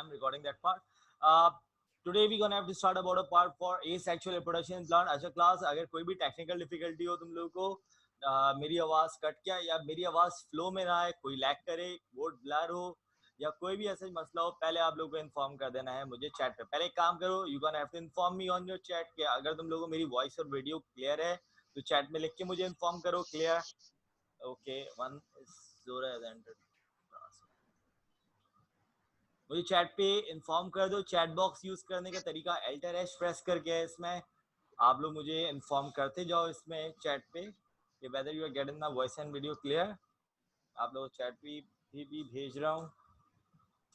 I'm recording that part. Today we gonna have to start about a part for asexual reproduction implant. अच्छा class, अगर कोई भी technical difficulty हो तुम लोगों को, मेरी आवाज कट क्या या मेरी आवाज फ्लो में ना आए, कोई लैग करे, बोर्ड ब्लर हो या कोई भी ऐसा मसला हो, पहले आप लोगों को इन्फॉर्म कर देना है मुझे चैट पे। पहले एक काम करो, you can have to inform me on your chat के अगर तुम लोगों को मेरी वॉइस और वीडियो क्लियर है तो चैट में लिख के मुझे इन्फॉर्म करो clear. Okay, one Zora has entered class. मुझे चैट पे इन्फॉर्म कर दो। चैट बॉक्स यूज करने का तरीका एल्टर एश प्रेस करके है। इसमें आप लोग मुझे इन्फॉर्म करते जाओ इसमें चैट पे कि whether you are getting my voice and video clear. आप लोग चैट पे भी भेज रहा हूँ।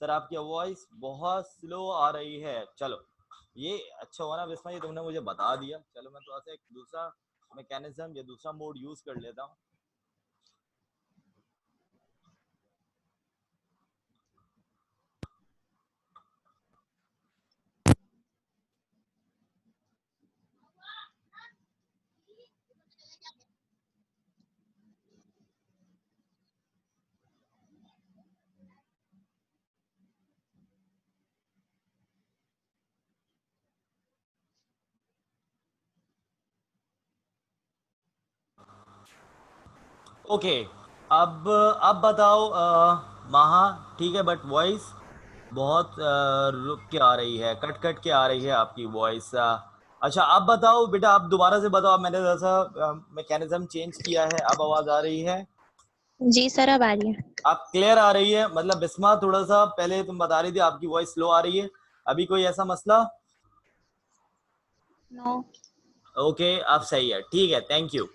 सर आपकी वॉइस बहुत स्लो आ रही है। चलो ये अच्छा हुआ ना बिस्मा, ये तुमने मुझे बता दिया। चलो मैं थोड़ा सा एक दूसरा मैकेनिज्म या दूसरा मोड यूज कर लेता हूँ। ओके अब बताओ महा, ठीक है बट वॉइस बहुत रुक के आ रही है, कट कट के आ रही है आपकी वॉइस। अच्छा अब बताओ बेटा, आप दोबारा से बताओ। मैंने जैसा मैकेनिज्म चेंज किया है, अब आवाज आ रही है? जी सर अब आ रही है। आप क्लियर आ रही है? मतलब बिस्मा थोड़ा सा पहले तुम बता रही थी आपकी वॉइस स्लो आ रही है, अभी कोई ऐसा मसला? नो। ओके अब सही है, ठीक है, thank you.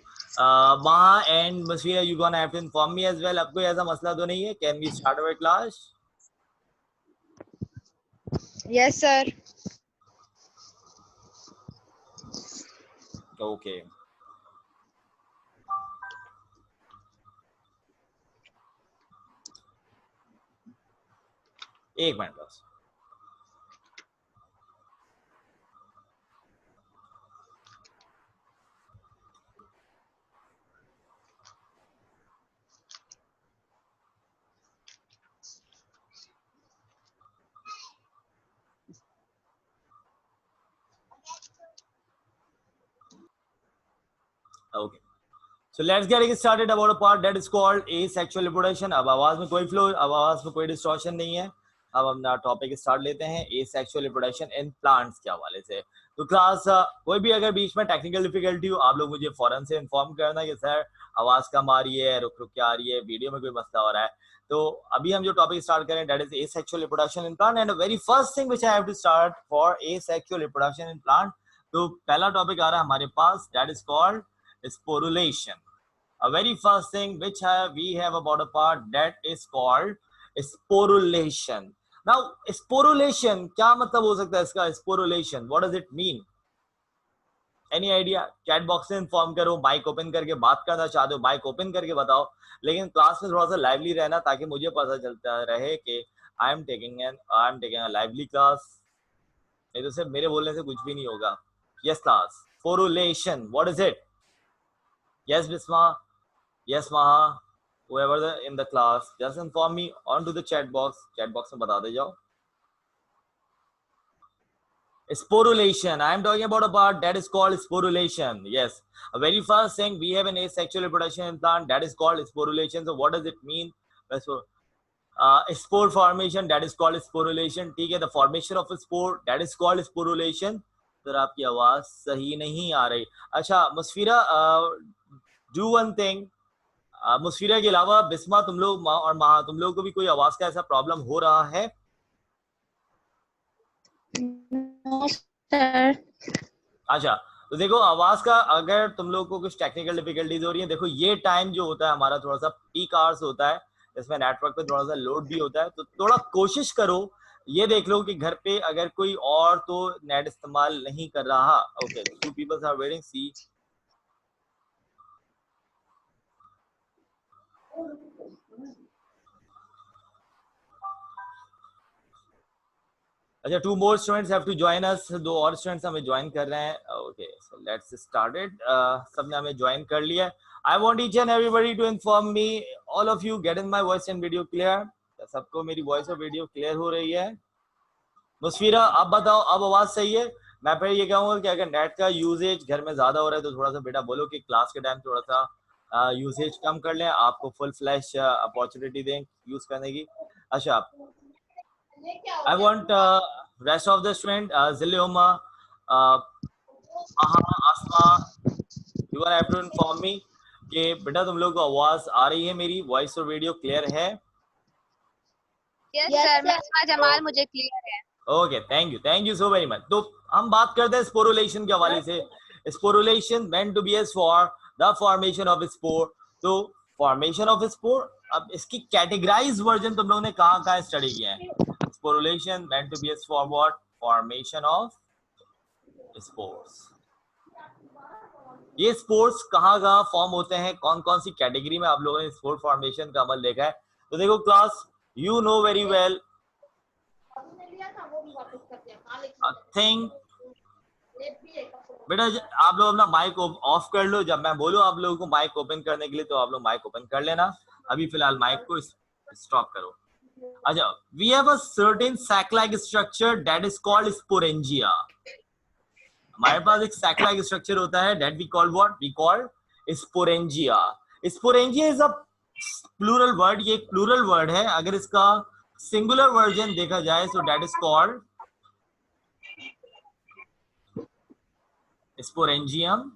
Maha and Masira, you gonna have to inform me as well. अब कोई ऐसा मसला तो नहीं है? Can we start our class? Yes sir. Okay. एक मिनट बस। Okay. So let's get started about a part that is called asexual reproduction. अब आवाज में कोई फ्लो, अब आवाज में कोई डिस्टॉर्शन नहीं है। अब हम अपना टॉपिक स्टार्ट लेते हैं asexual reproduction इन प्लांट्स के हवाले से। तो क्लास कोई भी अगर बीच में टेक्निकल डिफिकल्टी हो, आप लोग मुझे फौरन से इन्फॉर्म करना कि सर आवाज कम आ रही है, रुक रुक के आ रही है, वीडियो में कोई मसला हो रहा है। तो अभी हम जो टॉपिक स्टार्ट करें that is asexual reproduction in plant, and the very first thing which I have to start for asexual reproduction in plant, तो पहला टॉपिक आ रहा है हमारे पास, that is called sporulation. A very first thing which we have about a part that is called sporulation. Now sporulation क्या मतलब हो सकता है इसका? sporulation, what does it mean? Any idea? Chat box में इन्फॉर्म करो। माइक ओपन करके बात करना चाहते हो माइक ओपन करके बताओ, लेकिन क्लास में थोड़ा सा लाइवली रहना ताकि मुझे पता चलता रहे कि I am taking a lively class. नहीं तो सिर्फ मेरे बोलने से कुछ भी नहीं होगा। Yes class, sporulation, what is it? Yes Bisma, yes Maha, whoever in the class, just inform me onto the chat box. Chat box में बता दे जाओ। Sporulation, I am talking about a part that is called sporulation. Yes, a very first thing, we have an asexual reproduction in plant that is called sporulation. So what does it mean? Spore formation, that is called sporulation. ठीक है, the formation of a spore, that is called sporulation. Sir आपकी आवाज सही नहीं आ रही। अच्छा Musfira, do one thing, Musfira के अलावा बिस्मा तुम लोग और महा तुम लोग को भी कोई आवाज का ऐसा प्रॉब्लम हो रहा है? No sir. अच्छा तो देखो, आवाज का अगर तुम लोग को कुछ टेक्निकल डिफिकल्टीज हो रही है, देखो ये टाइम जो होता है हमारा थोड़ा सा पीक आवर्स होता है, इसमें नेटवर्क पे थोड़ा सा लोड भी होता है, तो थोड़ा कोशिश करो ये देख लो कि घर पे अगर कोई और तो नेट इस्तेमाल नहीं कर रहा। ओके, 2 people आर वेटिंग, सी। अच्छा, 2 more students have to join us, 2 और स्टूडेंट्स हमें ज्वाइन कर रहे हैं। Okay so let's started. सबने हमें ज्वाइन कर लिया है। I want each and everybody to inform me, all of you getting my voice and video clear? सबको मेरी वॉइस और वीडियो क्लियर हो रही है? मुस्फिरा आप बताओ, अब आवाज सही है? मैं फिर ये कहूंगा कि अगर नेट का यूजेज घर में ज्यादा हो रहा है तो थोड़ा सा बेटा बोलो कि क्लास के टाइम थोड़ा सा यूसेज कम कर लें, आपको फुल फ्लैश अपॉर्चुनिटी दें यूज करने की। अच्छा, I want rest of the student, Zillehuma, आहा, Asma, you are have to inform me कि बेटा तुम लोग को आवाज आ रही है, मेरी वॉइस और वीडियो क्लियर है? यस सर, मिसबा जमाल मुझे क्लियर है। Okay, thank you so very much. तो हम बात करते हैं स्पोरुलेशन के हवाले से। Sporulation meant to be as for the formation of spore। तो फॉर्मेशन ऑफ स्पोर, अब इसकी कैटेगराइज वर्जन तुम लोगों ने कहाँ स्टडी किया है? Sporulation meant to be as for what? Formation of spores. ये स्पोर्ट्स कहाँ फॉर्म होते हैं, कौन कौन सी कैटेगरी में आप लोगों ने स्पोर फॉर्मेशन का अमल देखा है? तो देखो class, you know very well, think बेटा आप लोग अपना माइक ऑफ कर लो, जब मैं बोलूं आप लोगों को माइक ओपन करने के लिए तो आप लोग माइक ओपन कर लेना। अभी फिलहाल माइक को स्टॉप करो। अच्छा, we have a certain sac like structure that is called sporangia. हमारे पास एक सैक लाइक स्ट्रक्चर होता है that we call what? We call sporangia. Sporangia is a plural word, ये एक प्लूरल वर्ड है। अगर इसका सिंगुलर वर्जन देखा जाए तो दैट इज कॉल्ड स्पोरेंजियम।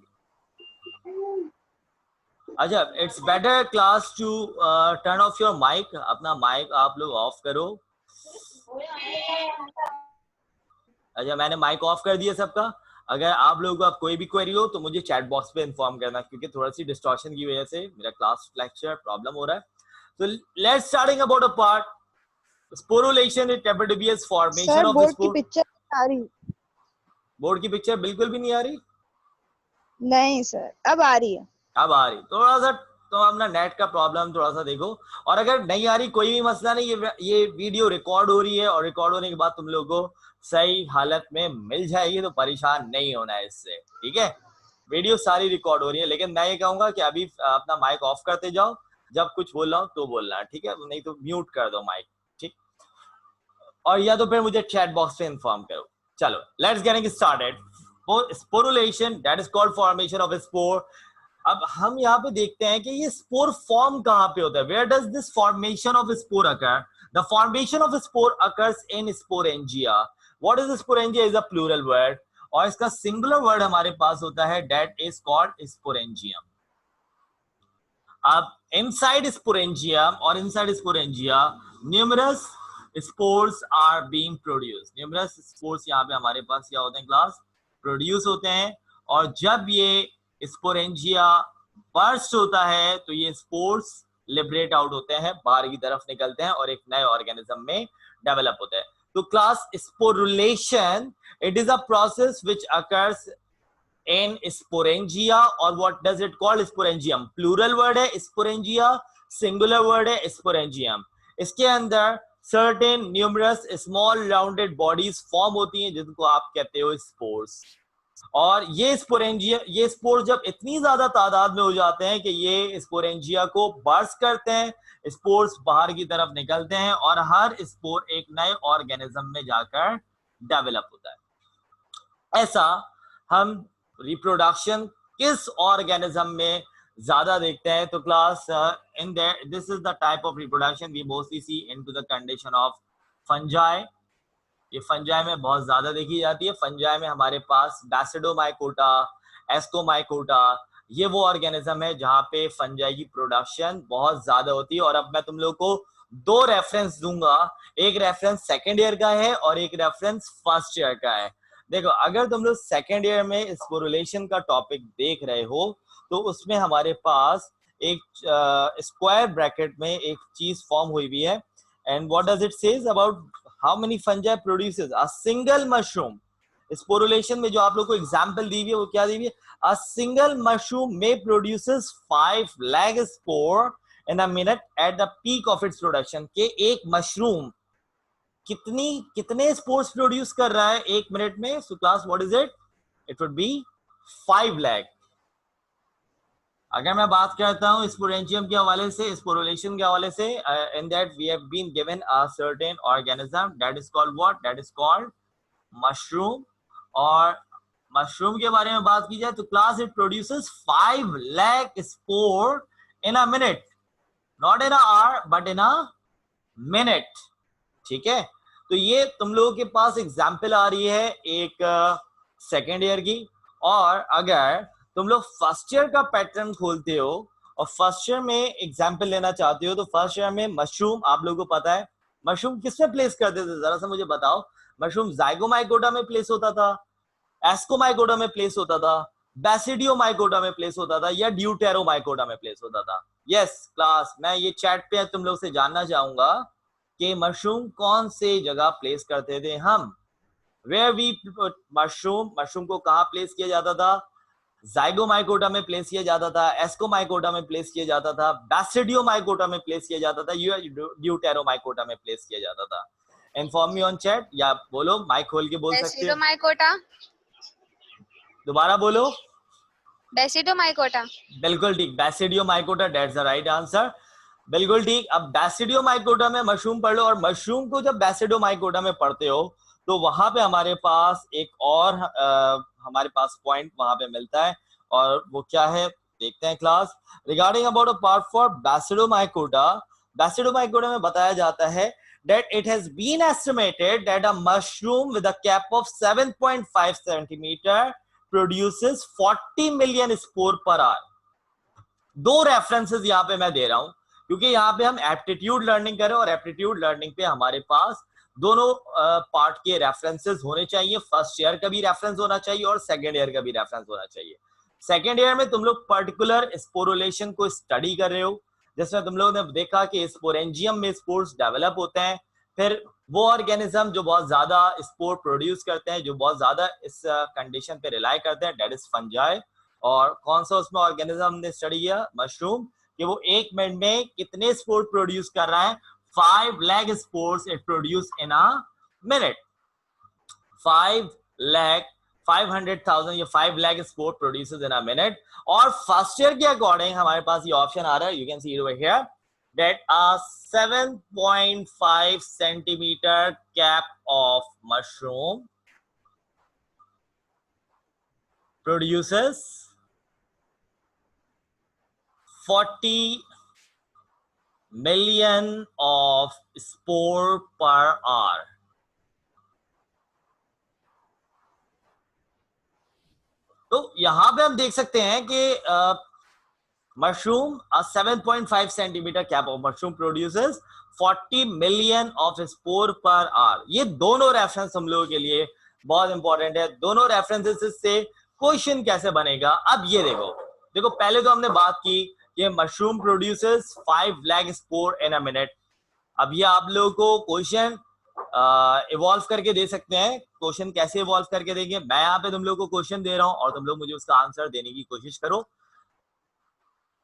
अच्छा, it's better class to turn off your mic, अपना माइक आप लोग ऑफ करो। अच्छा, मैंने माइक ऑफ कर दिया सबका। अगर आप लोगों को अब कोई भी क्वेरी हो तो मुझे चैट बॉक्स पे इन्फॉर्म करना, क्योंकि थोड़ा सी डिस्टॉर्शन की वजह से मेरा क्लास लेक्चर प्रॉब्लम हो रहा है। तो let's starting about a part sporulation is टेपेटोबियस फॉर्मेशन ऑफ बोर्ड की स्पोर। पिक्चर आ रही? बोर्ड की पिक्चर बिल्कुल भी नहीं आ रही? नहीं सर, अब आ रही है। अब आ रही, थोड़ा सा तो अपना नेट का प्रॉब्लम थोड़ा सा देखो। और अगर नहीं आ रही कोई भी मसला नहीं, ये वीडियो रिकॉर्ड हो रही है और रिकॉर्ड होने के बाद तुम लोगों को सही हालत में मिल जाएगी, तो परेशान नहीं होना है इससे, ठीक है? वीडियो सारी रिकॉर्ड हो रही है, लेकिन मैं ये कहूंगा कि अभी अपना माइक ऑफ करते जाओ, जब कुछ बोल रहा हूँ तो बोलना, ठीक है? नहीं तो म्यूट कर दो माइक, ठीक? और या तो फिर मुझे चैट बॉक्स पे इन्फॉर्म करो। चलो, let's getting started. Sporulation that is called formation of spore. अब हम यहाँ पे देखते हैं कि ये स्पोर फॉर्म कहाँ पे होता है। Where does this formation of spore occur? The formation of spore occurs in sporangia. What is sporangia? Is a plural word, और इसका सिंगुलर वर्ड हमारे पास होता है दैट इज कॉल्ड स्पोरेंजियम। अब इनसाइड स्पोरेंजियम और inside sporangia numerous spores are being produce. Numerous spores यहाँ पे हमारे पास क्या होते हैं क्लास? प्रोड्यूस होते हैं। और जब ये स्पोरेंजिया बर्स्ट होता है तो ये स्पोर्स लिबरेट आउट होते हैं, बाहर की तरफ निकलते हैं और एक नए ऑर्गेनिज्म में डेवलप होते हैं। तो class sporulation it is a process which occurs in sporangia, और what does it call? sporangium plural word है sporangia, singular word है sporangium। इसके अंदर certain numerous small rounded bodies form होती हैं जिनको आप कहते हो स्पोर्स। और ये स्पोरेंजिया, ये स्पोर जब इतनी ज्यादा तादाद में हो जाते हैं कि ये स्पोरेंजिया को बर्स्ट करते हैं, स्पोर्स बाहर की तरफ निकलते हैं और हर स्पोर एक नए ऑर्गेनिज्म में जाकर डेवलप होता है। ऐसा हम रिप्रोडक्शन किस ऑर्गेनिज्म में ज्यादा देखते हैं? तो class in that this is the type of reproduction we mostly see into the condition of fungi. ये फंजाई में बहुत ज्यादा देखी जाती है। फंजाई में हमारे पास बैसिडोमाइकोटा, एस्कोमाइकोटा, ये वो ऑर्गेनिज्म है जहां पे फंजाई की प्रोडक्शन बहुत ज्यादा होती है। और अब मैं तुम लोग को दो रेफरेंस दूंगा, एक रेफरेंस सेकेंड ईयर का है और एक रेफरेंस फर्स्ट ईयर का है। देखो, अगर तुम लोग सेकेंड ईयर में स्पोरुलेशन का टॉपिक देख रहे हो तो उसमें हमारे पास एक स्क्वायर ब्रैकेट में एक चीज फॉर्म हुई हुई है, and what does it says about how many fungi produces a single mushroom. Sporulation में जो आप लोग को एग्जांपल दी हुई है वो क्या दी हुई है? अ सिंगल मशरूम में produces 5 lakh spore in a minute at the peak of its production. के एक मशरूम कितने स्पोर्स प्रोड्यूस कर रहा है एक मिनट में? So class what is it? It would B 5 lakh. अगर मैं बात करता हूँ स्पोरेंजियम के हवाले से, स्पोरुलेशन के हवाले से, in that we have been given a certain organism that is called what, that is called mushroom. और मशरूम के बारे में बात की जाए तो class it produces 5 lakh spore in a minute, not in a hour but in a minute, ठीक है। तो ये तुम लोगों के पास एग्जाम्पल आ रही है एक सेकेंड ईयर की, और अगर तुम लोग फर्स्ट ईयर का पैटर्न खोलते हो और फर्स्ट ईयर में एग्जाम्पल लेना चाहते हो तो फर्स्ट ईयर में मशरूम आप लोगों को पता है मशरूम किसमें प्लेस करते थे, जरा सा मुझे बताओ। मशरूम जाइगोमाइकोटा में प्लेस होता था, एस्कोमाइकोटा में प्लेस होता था, बैसिडियोमाइकोटा में प्लेस होता था, या ड्यूटेरोमाइकोटा में प्लेस होता था। यस क्लास, मैं ये चैट पे तुम लोग से जानना चाहूंगा कि मशरूम कौन से जगह प्लेस करते थे हम। वेयर वी मशरूम, मशरूम को कहाँ प्लेस किया जाता था? जाइगोमाइकोटा में प्लेस किया जाता था, एस्कोमाइकोटा में प्लेस किया जाता था, बैसिडियोमाइकोटा में प्लेस किया जाता था, या ड्यूटेरोमाइकोटा में प्लेस किया जाता था। इन्फॉर्म मी ऑन चैट, या बोलो माइक खोल के बोल सकते हो। बेसिडोमाइकोटा। दोबारा बोलो। बेसिडोमाइकोटा। बिल्कुल ठीक, बैसिडियोमाइकोटा, दैट्स द राइट आंसर। बिल्कुल ठीक। अब बैसिडियोमाइकोटा में मशरूम पढ़ लो, और मशरूम को जब बैसिडियोमाइकोटा में पढ़ते हो तो वहां पे हमारे पास एक और हमारे पास पॉइंट वहां पे मिलता है, और वो क्या है देखते हैं class. Regarding about a part for basidiomycota, basidiomycota में बताया जाता है that it has been estimated that a mushroom with a cap of 7.5 centimeter produces 40 million spore per hour। दो रेफरेंसेस यहाँ पे मैं दे रहा हूं क्योंकि यहाँ पे हम एप्टीट्यूड लर्निंग करें, और एप्टीट्यूड लर्निंग पे हमारे पास दोनों पार्ट के रेफरेंसेस होने चाहिए। फर्स्ट ईयर का भी रेफरेंस होना चाहिए और सेकेंड ईयर का भी रेफरेंस होना चाहिए। सेकेंड ईयर में तुम लोग पर्टिकुलर स्पोरुलेशन को स्टडी कर रहे हो, जिसमें तुम लोगों ने देखा कि स्पोरेंजियम में स्पोर्स डेवलप होते हैं, फिर वो ऑर्गेनिज्म जो बहुत ज्यादा स्पोर प्रोड्यूस करते हैं, जो बहुत ज्यादा इस कंडीशन पे रिलाई करते हैं, दैट इज फंजाई। और कौन सा उसमें ऑर्गेनिज्म हमने स्टडी किया? मशरूम, कि वो एक मिनट में कितने स्पोर प्रोड्यूस कर रहा है? 5 lakh spores it produce in a minute. 5 lakh 500,000 या 5 lakh spore produces in a minute. और फर्स्ट ईयर के अकॉर्डिंग हमारे पास ये ऑप्शन आ रहा है, you can see it over here, that a 7.5 centimeter cap of mushroom produces 40 million of spore per hour। तो यहां पे हम देख सकते हैं कि mushroom 7.5 centimetre cap of mushroom produces 40 million of spore per hour. ये दोनों रेफरेंस हम लोगों के लिए बहुत इंपॉर्टेंट है। दोनों रेफरेंसेस से क्वेश्चन कैसे बनेगा, अब ये देखो। देखो पहले तो हमने बात की कि mushroom produces 5 lakh spore in a minute. अब ये आप लोगों को क्वेश्चन इवॉल्व करके दे सकते हैं। क्वेश्चन कैसे इवॉल्व करके देंगे? मैं यहाँ पे तुम लोग को क्वेश्चन दे रहा हूं और तुम लोग मुझे उसका आंसर देने की कोशिश करो।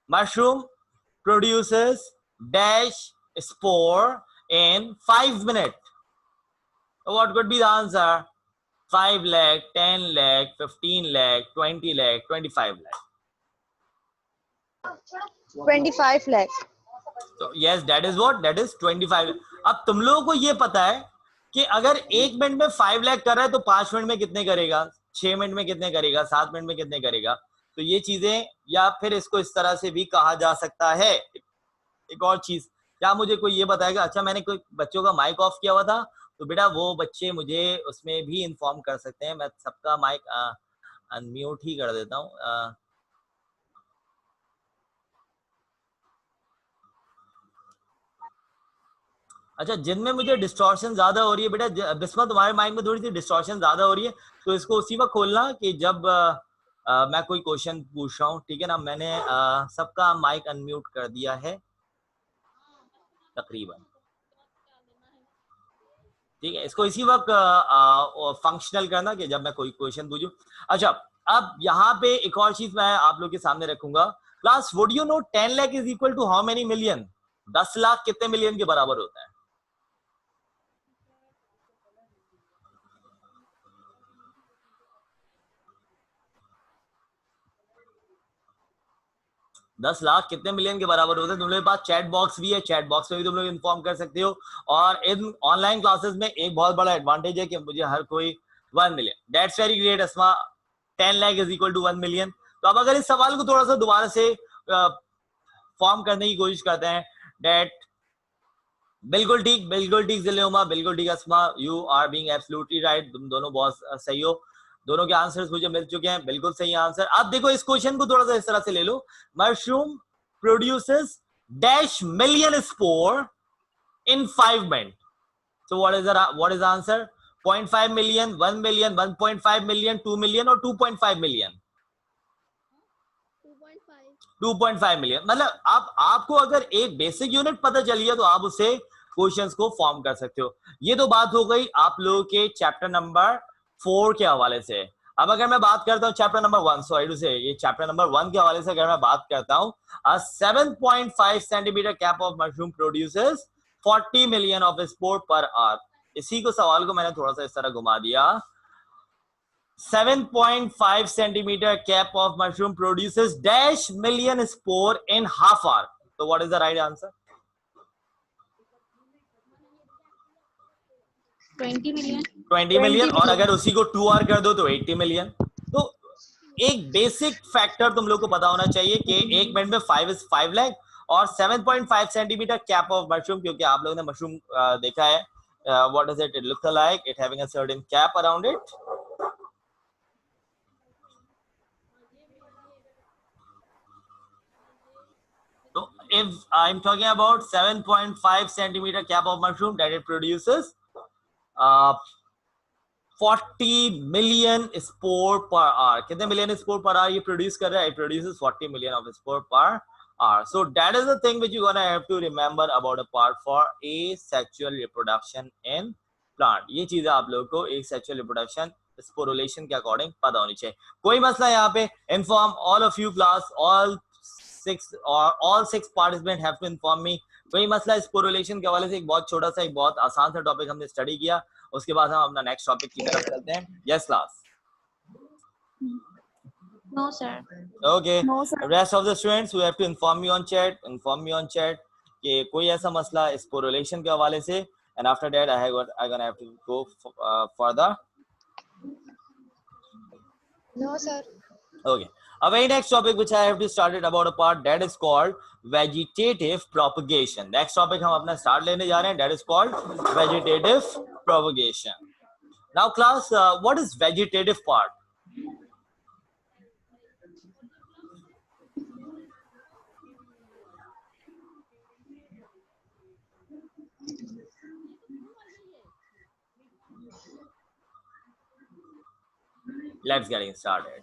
Mushroom produces dash spore in 5 minute. What could be the answer? 5 lakh, 10 lakh, 15 lakh, 20 lakh, 25 lakh। 25 lakh। तो yes that is what, that is 25। अब तुम लोगों को ये पता है कि अगर एक मिनट में 5 लाख कर रहा है तो 5 मिनट में कितने करेगा, 6 मिनट में कितने करेगा, 7 मिनट में कितने करेगा। तो ये चीजें, या फिर इसको इस तरह से भी कहा जा सकता है। एक और चीज, क्या मुझे कोई ये बताएगा? अच्छा मैंने कोई बच्चों का माइक ऑफ किया हुआ था, तो बेटा वो बच्चे मुझे उसमें भी इन्फॉर्म कर सकते हैं। मैं सबका माइक अनम्यूट ही कर देता हूँ। अच्छा, जिनमें मुझे डिस्टॉर्शन ज्यादा हो रही है बेटा, बिस्मा तुम्हारे माइक में थोड़ी सी डिस्टॉर्शन ज्यादा हो रही है, तो इसको उसी वक्त खोलना कि जब मैं कोई क्वेश्चन पूछ रहा हूँ, ठीक है ना। मैंने सबका माइक अनम्यूट कर दिया है तकरीबन, ठीक है। इसको इसी वक्त फंक्शनल करना कि जब मैं कोई क्वेश्चन पूछूं। अच्छा, अब यहाँ पे एक और चीज मैं आप लोग के सामने रखूंगा। Class, would you know 10 lakh is equal to how many million? 10 lakh कितने मिलियन के बराबर होता है? 10 लाख कितने मिलियन के बराबर होते हैं? तुम लोग के पास चैट बॉक्स भी है, चैट बॉक्स में भी तुम लोग इन्फॉर्म कर सकते हो। और इन ऑनलाइन क्लासेस में एक बहुत बड़ा एडवांटेज है कि मुझे हर कोई 1 million, that's very great Asma, 10 lakh is equal to 1 million. तो अब अगर इस सवाल को थोड़ा सा दोबारा से फॉर्म करने की कोशिश करते हैं, दैट बिल्कुल ठीक जिलेमा, बिल्कुल ठीक Asma, you are being absolutely right, तुम दोनों बहुत सही हो, दोनों के आंसर्स मुझे मिल चुके हैं, बिल्कुल सही आंसर। अब देखो इस क्वेश्चन को थोड़ा सा इस तरह से ले लो, mushroom produces dash million spore in 5 minute, so what is the answer? 0.5 million, 1 million, 1.5 million, 2 million और 2.5 million? 2.5 मिलियन। मतलब आपको अगर एक बेसिक यूनिट पता चली है तो आप उससे क्वेश्चंस को फॉर्म कर सकते हो। ये तो बात हो गई आप लोगों के चैप्टर नंबर 4 के हवाले से। अब अगर मैं बात करता हूँ चैप्टर नंबर 1, सॉरी टू से, ये चैप्टर नंबर 1 के हवाले से अगर मैं बात करता हूँ, 7.5 centimetre cap of mushroom produces 40 million of spore per hour. इसी को सवाल को मैंने थोड़ा सा इस तरह घुमा दिया, 7.5 centimeter cap of mushroom produces dash million spore in half hour. So what is the right answer? 20 million. 20 million, और अगर उसी को 2 आवर कर दो तो 80 मिलियन। तो एक बेसिक फैक्टर तुम लोग को पता होना चाहिए कि एक मिनट में 5 is 5 लाख और 7.5 सेंटीमीटर कैप ऑफ मशरूम, क्योंकि आप लोगों ने मशरूम देखा है, what does it look like, it having a certain cap around it. So if I'm talking about 7.5 centimeter cap of mushroom that it produces 40 million spore per hour. कितने million spore per hour ये produce कर रहा है? It produces 40 million of spore per hour. So that is the thing which you're gonna have to remember about a part for asexual reproduction in plant. ये चीजें आप लोगों को asexual reproduction sporulation के अकॉर्डिंग पता होनी चाहिए। कोई मसला यहाँ पे, inform all of you class, all 6 participants have to inform me। कोई मसला स्पोरुलेशन के हवाले से एक बहुत छोटा सा, एक बहुत आसान सा टॉपिक हमने स्टडी किया, उसके बाद हम अपना नेक्स्ट टॉपिक की तरफ चलते हैं। Yes class? No sir. Okay. No, sir. Rest of the students who have to inform me on chat कि कोई ऐसा मसला स्पोरुलेशन के हवाले से, and after that I gonna have to go further. No, sir. Okay. A very next topic which I have to start it about a part that is called vegetative propagation. Next topic हम अपना start लेने जा रहे हैं, that is called vegetative propagation. Now class, what is vegetative part? Let's get started.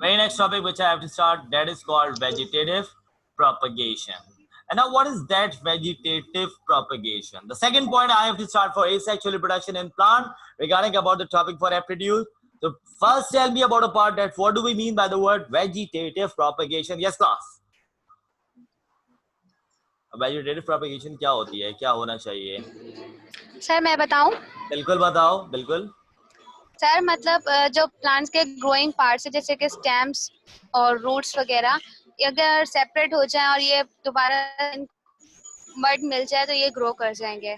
Very next topic which I have to start, that is called vegetative propagation. And now what is that vegetative propagation? The second point I have to start for asexual reproduction in plant regarding about the topic for reproduce. So first tell me about a part that what do we mean by the word vegetative propagation? Yes class? Vegetative propagation क्या होती है, क्या होना चाहिए? Sir मैं बताऊं? बिल्कुल बताओ, बिल्कुल। सर मतलब जो प्लांट्स के ग्रोइंग पार्ट्स है जैसे कि स्टेम्स और रूट्स वगैरह, अगर सेपरेट हो जाए और ये दोबारा मड मिल जाए तो ये ग्रो कर जाएंगे।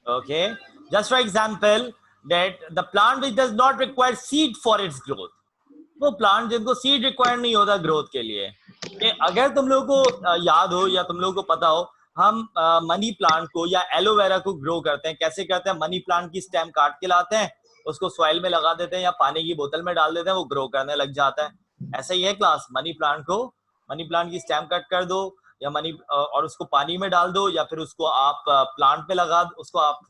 Okay, just for example that the plant which does not require seed for its growth, वो प्लांट जिनको सीड रिक्वायर्ड नहीं होता ग्रोथ के लिए, कि अगर तुम लोगों को याद हो या तुम लोगों को पता हो, हम मनी प्लांट को या एलोवेरा को ग्रो करते हैं, कैसे करते हैं? मनी प्लांट की स्टेम काट के लाते हैं, उसको सॉइल में लगा देते हैं या पानी की बोतल में डाल देते हैं, वो ग्रो करने लग जाता है। ऐसा ही है क्लास, मनी प्लांट की स्टेम कट कर दो या और उसको पानी में डाल दो, या फिर उसको आप प्लांट पे लगा दो, उसको आप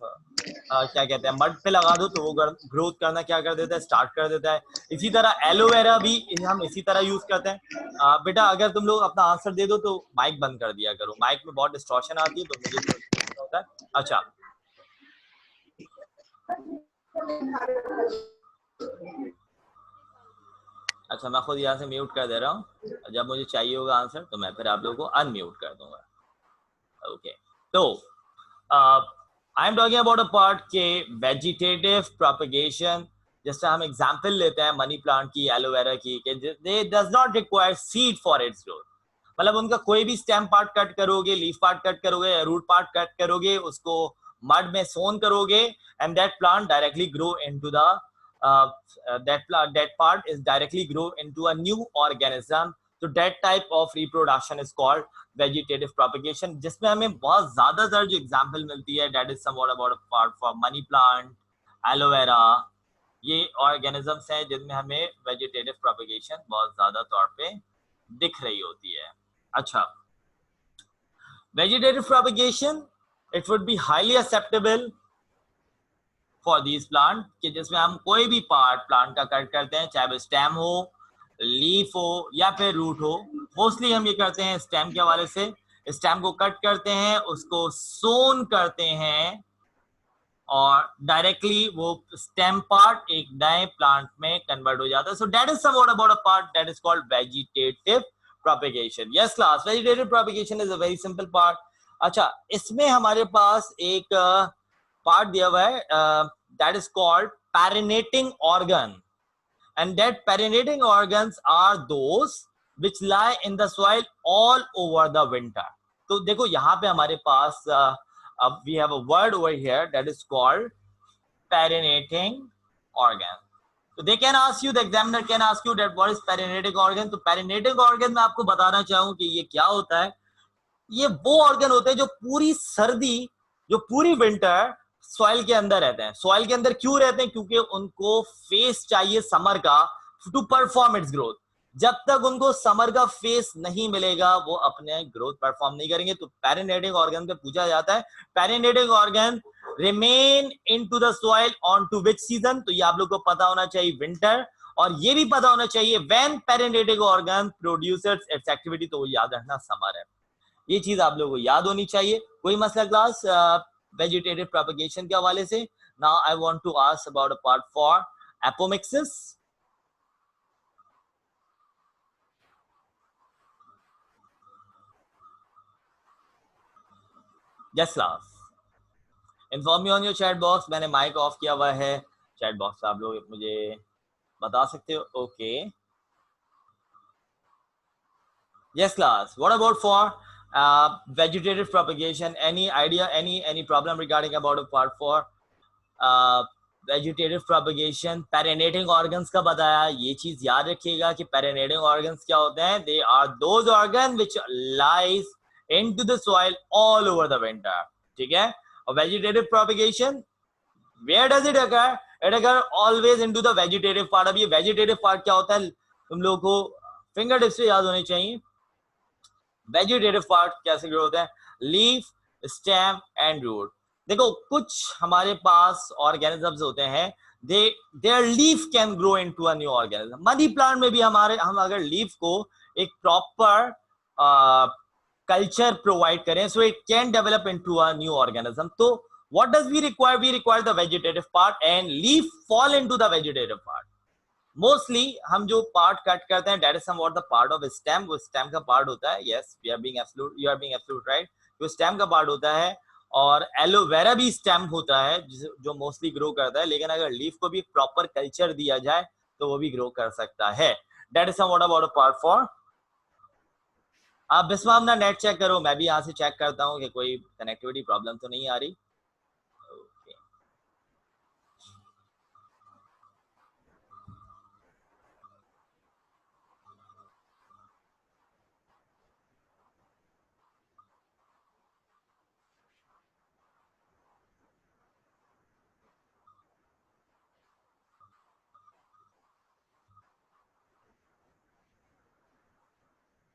क्या कहते हैं, मड पे लगा दो, तो वो ग्रोथ करना क्या कर देता है, स्टार्ट कर देता है। इसी तरह एलोवेरा भी हम इसी तरह यूज करते हैं। बेटा अगर तुम लोग अपना आंसर दे दो तो माइक बंद कर दिया करो, माइक में बहुत डिस्टॉर्शन आती है तो मुझे होता है। अच्छा अच्छा, मैं खुद यहाँ से म्यूट कर दे रहा हूँ, जब मुझे चाहिए होगा आंसर तो मैं फिर आप लोगों को अनम्यूट कर दूंगा। ओके, तो I am talking about a part के वेजिटेटिव प्रोपेगेशन जैसे हम एग्जांपल लेते हैं मनी प्लांट की, एलोवेरा की, दे does not require seed for its growth. मतलब उनका कोई भी स्टेम पार्ट कट करोगे, लीफ पार्ट कट करोगे, रूट पार्ट कट करोगे, उसको मड में सोन करोगे, and that plant directly grow into the that part is directly grow into a new organism. So that type of reproduction is called vegetative propagation, जिसमें हमें बहुत ज्यादातर जो एग्जांपल मिलती है, that is somewhat about a part for money plant, aloe vera, ये organisms हैं जिनमें हमें वेजिटेटिव प्रोपेगेशन बहुत ज्यादा तौर पे दिख रही होती है। अच्छा, vegetative propagation it would be highly acceptable for this plant, कि जिसमें हम कोई भी पार्ट प्लांट का कट करते हैं, चाहे वो स्टेम हो, लीफ हो या फिर रूट हो। मोस्टली हम ये करते हैं स्टेम के हवाले से, स्टेम को कट करते हैं, उसको सोन करते हैं और डायरेक्टली वो स्टेम पार्ट एक नए प्लांट में कन्वर्ट हो जाता है। सो that is somewhat about a part that is called vegetative propagation. Yes class, vegetative propagation is a very simple part. अच्छा, इसमें हमारे पास एक पार्ट दिया हुआ है that is called perinating organ, and that perinating organs are those which lie in the soil all over the winter. तो देखो यहाँ पे हमारे पास we have a word over here that is called perinating organ. So they can ask you, the examiner can ask you that what is perinating organ. तो perinating organ मैं आपको बताना चाहूँ कि ये क्या होता है। ये वो ऑर्गन होते हैं जो पूरी सर्दी, जो पूरी विंटर सॉइल के अंदर रहते हैं। सॉइल के अंदर क्यों रहते हैं? क्योंकि उनको फेस चाहिए समर का टू परफॉर्म इट्स ग्रोथ। जब तक उनको समर का फेस नहीं मिलेगा वो अपने ग्रोथ परफॉर्म नहीं करेंगे। तो पेरिनेटिंग ऑर्गन पे पूछा जाता है, perinating organ remain into the soil on to which season. तो ये आप लोग को पता होना चाहिए विंटर, और ये भी पता होना चाहिए when perinating organ produces its activity, तो वो याद रखना समर है। ये चीज आप लोगों को याद होनी चाहिए। कोई मसला क्लास वेजिटेटिव प्रोपेगेशन के हवाले से? Now I want to ask about a part for apomixis. Yes class, inform me on your chat box. मैंने माइक ऑफ किया हुआ है, चैट बॉक्स आप लोग मुझे बता सकते हो। Okay, yes class, what about for vegetative propagation? Any idea, any problem regarding about a part for vegetative propagation? Perinating organs का बताया, ये चीज याद रखिएगा कि perinating organs क्या होते हैं। They are those organs which lies into the soil all over the winter, ठीक है। और vegetative propagation, where does it occur? It occur always into the vegetative part। अब ये vegetative part क्या होता है तुम लोगों को फिंगर टिप्स से याद होने चाहिए। वेजिटेटिव पार्ट कैसे ग्रो होता है? Leaf, stem and root. देखो कुछ हमारे पास ऑर्गेनिजम्स होते हैं, there leaf can grow into a new organism. Money plant में भी हम अगर लीफ को एक प्रॉपर कल्चर प्रोवाइड करें, so it can develop into a new organism. तो what does we require? We require the vegetative part and leaf fall into the vegetative part. Mostly हम जो पार्ट कट करते हैं that is somewhat the part of stem. वो stem का part होता है। Yes, we are being absolute, you are being absolute right. वो stem का पार्ट होता है, और एलोवेरा भी स्टेम होता है जो मोस्टली ग्रो करता है। लेकिन अगर लीफ को भी प्रॉपर कल्चर दिया जाए तो वो भी ग्रो कर सकता है। That is somewhat about a part for. आप बिस्मा अपना नेट चेक करो, मैं भी यहाँ से चेक करता हूँ कि कोई कनेक्टिविटी प्रॉब्लम तो नहीं आ रही।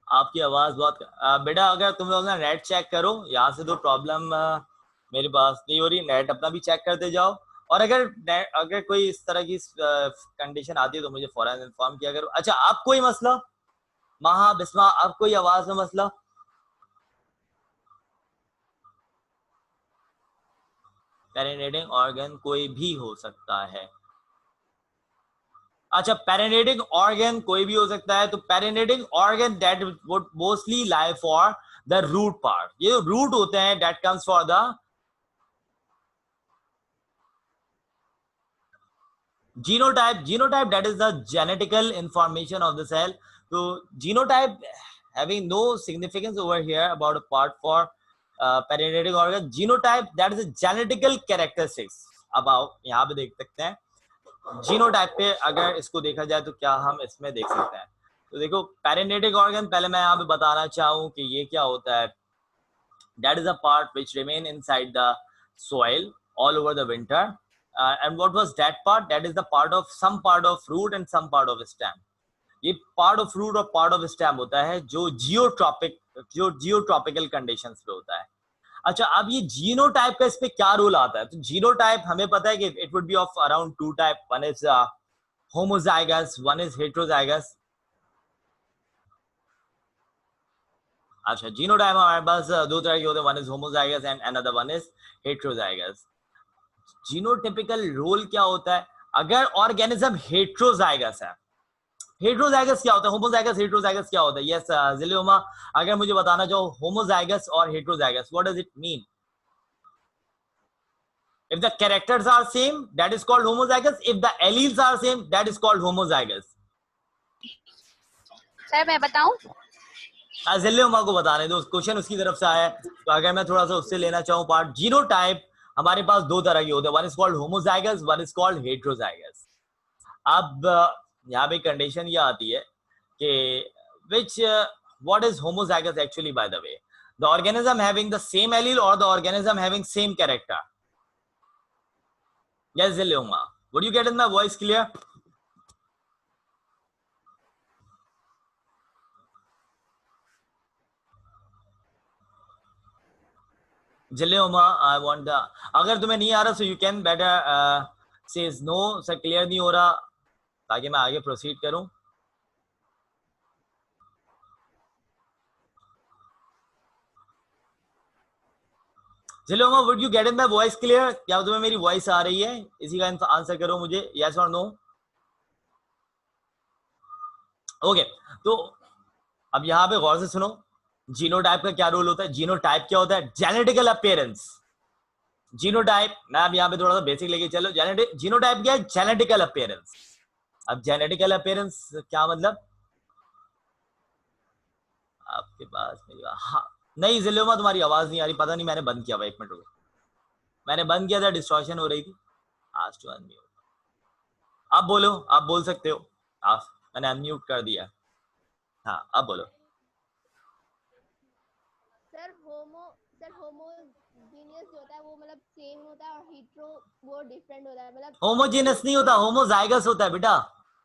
आपकी आवाज बहुत बेटा, अगर तुम लोग ना नेट चेक करो, यहाँ से तो प्रॉब्लम मेरे पास नहीं हो रही। नेट अपना भी चेक करते जाओ, और अगर कोई इस तरह की कंडीशन आती है तो मुझे फौरन इन्फॉर्म किया करो। अच्छा, आप कोई मसला? महा, बिस्मा, आप कोई आवाज में मसला? पेरिनेटिंग ऑर्गन कोई भी हो सकता है। अच्छा, पेरिनेटिंग ऑर्गन कोई भी हो सकता है। तो perinating organ that would mostly lie for the root part. ये जो रूट होते हैं that comes for the Genotype that is the genetical information of the cell. So genotype having no significance over here about a part for perinetic organ. Genotype that is a genetical characteristics about, यहाँ पे देख सकते हैं genotype पे अगर इसको देखा जाए तो क्या हम इसमें देख सकते हैं। तो देखो पेरिनेटिक ऑर्गन, पहले मैं यहाँ पे बताना चाहूँ कि ये क्या होता है। That is a part which remain inside the soil all over the winter. And what was that part? That is the part of some part of fruit and some part of stem. ये part of fruit और part of stem होता है जो जियोट्रॉपिकल conditions पे होता है। अच्छा, अब ये जीनोटाइप का इस पे क्या रोल आता है? तो जीनोटाइप हमें पता है कि it would be of around two type, one is homozygous, one is heterozygous. अच्छा, जीनोटाइप हमारे पास दो तरह के होते हैं, one is homozygous and another one is heterozygous. Genotypical role क्या होता है अगर ऑर्गेनिज्म हेटेरोजाइगस है? हेटेरोजाइगस क्या होता है? होमोजाइगस हेटेरोजाइगस क्या होता है? यस जिलियोमा, अगर मुझे बताना चाहो होमोजाइगस और heterozygous, what does it mean? If the characters are same, that is called homozygous. If the alleles are same, that is called homozygous. Sir मैं बताऊं? जिलियोमा को बताने दो, क्वेश्चन उसकी तरफ से आया है, तो अगर मैं थोड़ा सा उससे लेना चाहूँ पार्ट, जीनोटाइप हमारे पास दो तरह के होते हैं, one is called homozygous, one is called heterozygous. अब यहाँ पे कंडीशन ये आती है कि which what is homozygous actually, by the way? The organism having the same allele or the organism having same character? Yes, Zilioma, would you get in my voice clear? Zilioma, I want the, अगर तुम्हें नहीं आ रहा so you can better says no, sir clear नहीं हो रहा, ताकि मैं आगे प्रोसीड करूं। Zillehuma, would you get in my voice clear? क्या तुम्हें मेरी वॉइस आ रही है? इसी का आंसर करो मुझे, यस और नो। ओके, तो अब यहाँ पे गौर से सुनो, जीनोटाइप का क्या रोल होता है? जीनोटाइप क्या होता है? Genetical appearance. जीनोटाइप, मैं अब यहाँ पे थोड़ा सा बेसिक लेके चलो। जीनोटाइप क्या है? Genetical appearance. अब जेनेटिकल अपीयरेंस क्या मतलब? आपके पास मेरी, हाँ नहीं जिलोमा तुम्हारी आवाज नहीं आ रही, पता नहीं मैंने बंद किया हुआ, एक मिनट रुको, मैंने बंद किया था, डिस्टॉर्शन हो रही थी। आज तो अनम्यूट, आप बोलो, आप बोल सकते हो, आप, मैंने अनम्यूट कर दिया। हाँ अब बोलो। सर होमोजीनियस जो होता है वो मतलब सेम होता है और हेटेरो वो डिफरेंट होता है, मतलब होमोजीनियस नहीं होता, होमोजाइगस होता है बेटा।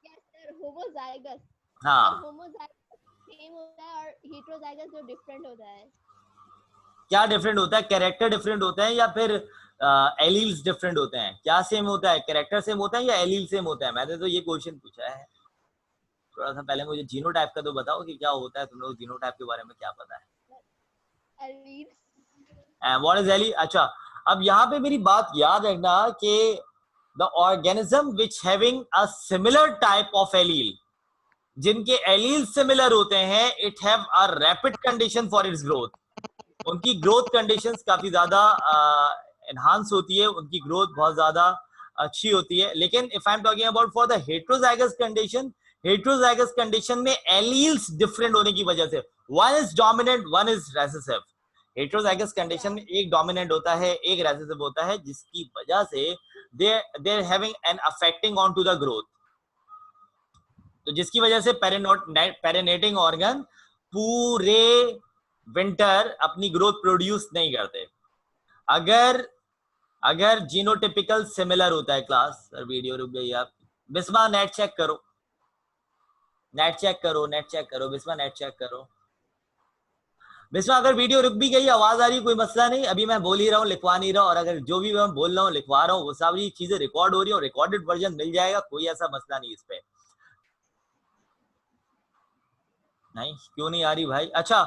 Yes sir, homozygous. हाँ, होमोजाइगस सेम होता है और हेटेरोजाइगस जो डिफरेंट होता है। क्या डिफरेंट होता है? कैरेक्टर डिफरेंट होते हैं या फिर एलील्स डिफरेंट होते हैं? क्या सेम होता है? कैरेक्टर सेम होता है या एलील सेम होता है? मैंने तो ये क्वेश्चन पूछा है। थोड़ा सा पहले मुझे जीनोटाइप का तो बताओ कि क्या होता है, तुम लोग जीनोटाइप के बारे में क्या पता है? एलील्स। What is allele? अच्छा, अब यहाँ पे मेरी बात याद रखना कि the organism which having a similar type of allele, जिनके एलील सिमिलर होते हैं, it have a rapid condition for its growth. उनकी ग्रोथ कंडीशंस काफी ज्यादा एनहांस होती है, उनकी ग्रोथ बहुत ज्यादा अच्छी होती है। लेकिन if I am talking about for the heterozygous condition, heterozygous condition में एलील्स डिफरेंट होने की वजह से one is dominant, one is recessive. Heterozygous condition में एक डोमिनेंट होता है, एक रेसेसिव होता है, जिसकी वजह से they are having an affecting on to the growth. तो जिसकी वजह से पेरिनेटिंग ऑर्गन पूरे विंटर अपनी ग्रोथ प्रोड्यूस नहीं करते। अगर जीनोटिपिकल सिमिलर होता है, क्लास सर वीडियो रुक गई, आप बिस्मा नेट चेक करो, नेट चेक करो, नेट चेक करो, बिस्मा नेट चेक करो। बिस्मा अगर वीडियो रुक भी गई, आवाज आ रही, कोई मसला नहीं, अभी मैं बोल ही रहा हूँ, लिखवा नहीं रहा हूँ, और अगर जो भी मैं बोल रहा हूँ लिखवा रहा हूँ, वो सारी चीजें रिकॉर्ड हो रही है और रिकॉर्डेड वर्जन मिल जाएगा, कोई ऐसा मसला नहीं इस पे। नहीं क्यों नहीं आ रही भाई? अच्छा,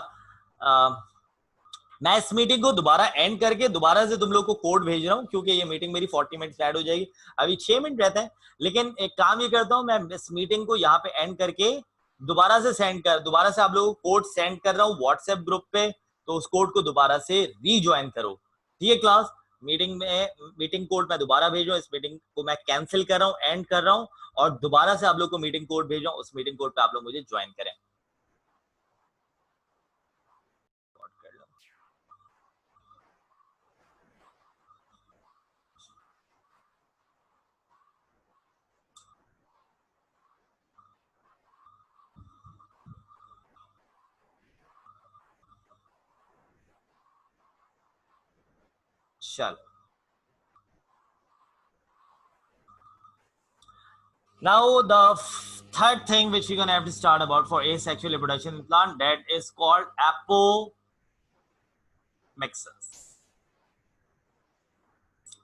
मैं इस मीटिंग को दोबारा एंड करके दोबारा से तुम लोग को कोड भेज रहा हूँ, क्योंकि ये मीटिंग मेरी 40 मिनट ऐड हो जाएगी, अभी 6 मिनट रहते हैं। लेकिन एक काम ये करता हूँ, मैं इस मीटिंग को यहाँ पे एंड करके दोबारा से आप लोगों को कोड सेंड कर रहा हूँ व्हाट्सएप ग्रुप पे, तो उस कोड को दोबारा से रीज्वाइन करो, ठीक है क्लास? मीटिंग कोड मैं दोबारा भेज रहा हूँ, इस मीटिंग को मैं कैंसिल कर रहा हूँ, एंड कर रहा हूँ, और दोबारा से आप लोग को मीटिंग कोड भेज रहा हूँ, उस मीटिंग कोड पे आप लोग मुझे ज्वाइन करें। चलो, now the third thing which we're gonna have to start about for asexual reproduction in plant, that is called apomixis.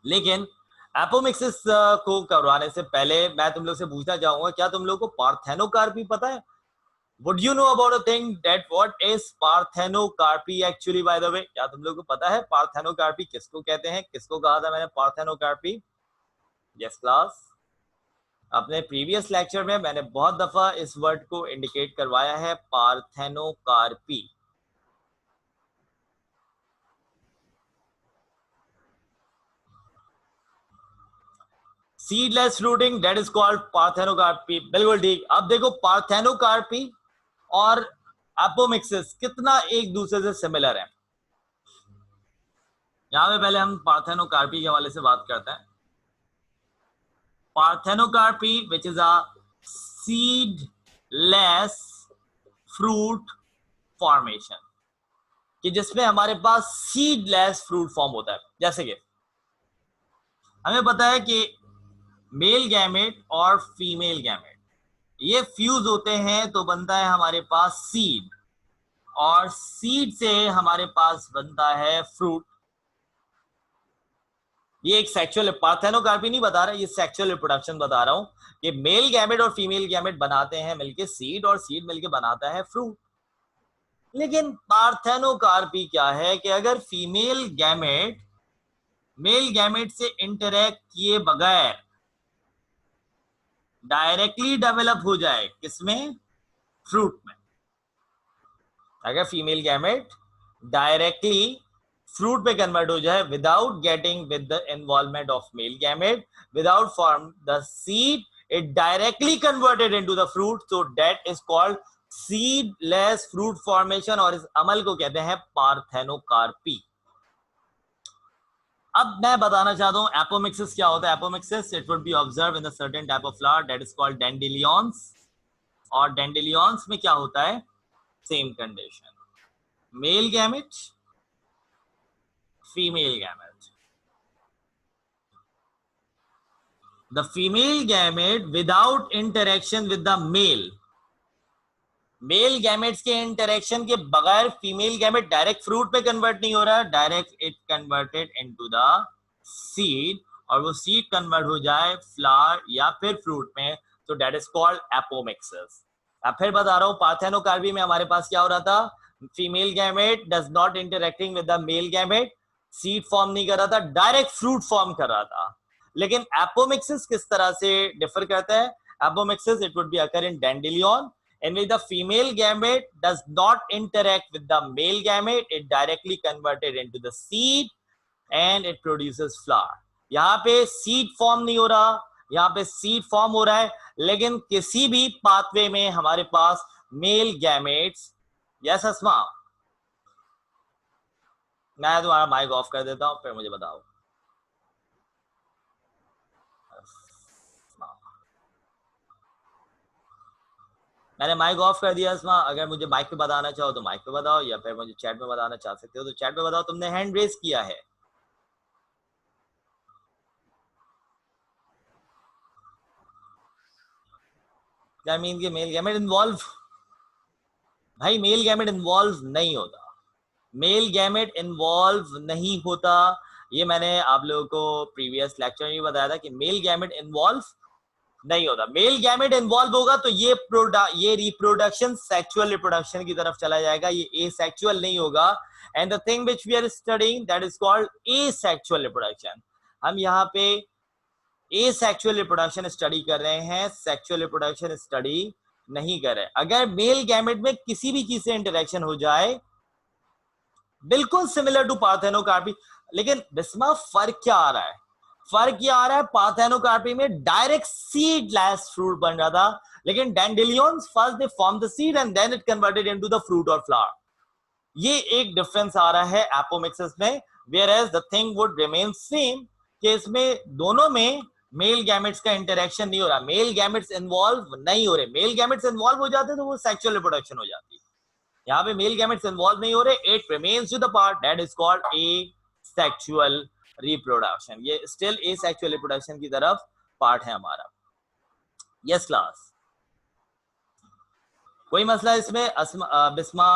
लेकिन एपोमिक्सिस को करवाने से पहले मैं तुम लोग से पूछना चाहूंगा, क्या तुम लोग को पार्थेनोकार्पी पता है? Would you know about a thing that what is parthenocarpy actually by the way? क्या तुम लोग को पता है पार्थेनोकार्पी किसको कहते हैं? किसको कहा था मैंने पार्थेनोकार्पी? यस क्लास, अपने प्रीवियस लेक्चर में मैंने बहुत दफा इस वर्ड को इंडिकेट करवाया है, parthenocarpy. Seedless fruiting, that is called parthenocarpy. बिल्कुल ठीक। अब देखो पार्थेनोकार्पी और एपोमिक्सिस कितना एक दूसरे से सिमिलर है। यहां पे पहले हम पार्थेनोकार्पी के हवाले से बात करते हैं। Parthenocarpy which is a seedless fruit formation, कि जिसमें हमारे पास सीडलेस फ्रूट फॉर्म होता है। जैसे कि हमें पता है कि मेल गैमेट और फीमेल गैमेट ये फ्यूज होते हैं तो बनता है हमारे पास सीड, और सीड से हमारे पास बनता है फ्रूट। ये एक सेक्सुअल, पार्थेनोकार्पी नहीं बता रहा, ये सेक्सुअल रिप्रोडक्शन बता रहा हूं कि मेल गैमेट और फीमेल गैमेट बनाते हैं मिलके सीड, और सीड मिलके बनाता है फ्रूट। लेकिन पार्थेनोकार्पी क्या है कि अगर फीमेल गैमेट मेल गैमेट से इंटरेक्ट किए बगैर डायरेक्टली डेवलप हो जाए, किसमें? फ्रूट में। अगर फीमेल गैमेट डायरेक्टली फ्रूट पे कन्वर्ट हो जाए without getting with the involvement of male gamete, without form the seed, it directly converted into the fruit, so that is called seedless fruit formation, और इस अमल को कहते हैं पार्थेनोकार्पी। अब मैं बताना चाहता हूं एपोमिक्सिस क्या होता है। Apomixis it would B observe in the certain type of flower that is called dandelions, और डैंडेलियंस में क्या होता है? Same condition, mail gamete female gamete. The female gamete without interaction with the male, male gametes के interaction के बगैर female gamete direct fruit पे convert नहीं हो रहा है, direct it converted into the seed, और वो सीड कन्वर्ट हो जाए फ्लावर या फिर फ्रूट में, तो दैट इज कॉल्ड एपोमिक्सिस। अब फिर बता रहा हूं पार्थेनोकार्पी में हमारे पास क्या हो रहा था? Female gamete does not interacting with the male gamete, seed form नहीं कर रहा था, डायरेक्ट फ्रूट फॉर्म कर रहा था। लेकिन एपोमिक्सिस किस तरह से डिफर करता है? Apomixis it would be occur in dandelion, in which the female gamete does not interact with the male gamete, it directly converted into the seed and it produces flower। यहाँ पे seed form नहीं हो रहा, यहाँ पे seed form हो रहा है, लेकिन किसी भी पाथवे में हमारे पास मेल गैमेट्स। यस अस्मा, मैं तुम्हारा माइक ऑफ कर देता हूं, फिर मुझे बताओ। मैंने माइक ऑफ कर दिया अस्मा, अगर मुझे माइक पे बताना चाहो तो माइक पे बताओ, या फिर मुझे चैट में बताना चाह सकते हो तो चैट में बताओ। तुमने हैंड रेज किया है। क्या मीन कि मेल गैमेट इन्वॉल्व? भाई मेल गैमेट इन्वॉल्व नहीं होता, मेल गैमेट इन्वॉल्व नहीं होता। ये मैंने आप लोगों को प्रीवियस लेक्चर में बताया था कि मेल गैमेट इन्वॉल्व नहीं होता। मेल गैमेट इन्वॉल्व होगा तो ये रिप्रोडक्शन सेक्सुअल रिप्रोडक्शन की तरफ चला जाएगा, ये एसेक्सुअल नहीं होगा। And the thing which we are studying that is called asexual reproduction. हम यहाँ पे एसेक्सुअल रिप्रोडक्शन स्टडी कर रहे हैं, सेक्सुअल रिप्रोडक्शन स्टडी नहीं कर रहे। अगर मेल गैमेट में किसी भी चीज से इंटरेक्शन हो जाए, बिल्कुल सिमिलर टू पार्थेनोकार्पी। लेकिन बिस्मा फर्क क्या आ रहा है? फर्क क्या आ रहा है? पार्थेनोकार्पी में डायरेक्ट सीडलेस फ्रूट बन रहा था, लेकिन dandelions first they form the seed and then it converted into the fruit और फ्लावर। ये एक डिफरेंस आ रहा है एपोमिक्सिस में, whereas the thing would remain same कि इसमें दोनों में मेल गैमेट्स का इंटरेक्शन नहीं हो रहा, मेल गैमेट्स इन्वॉल्व नहीं हो रहे। मेल गैमेट्स इन्वॉल्व हो जाते तो वो सेक्सुअल रिप्रोडक्शन हो जाती। यहाँ पे मेल गैमेट्स इन्वॉल्व नहीं हो रहे, it remains to the part that is called asexual reproduction. ये स्टिल एसेक्सुअल रिप्रोडक्शन की तरफ पार्ट है हमारा। यस क्लास, कोई मसला इसमें? बिस्मा,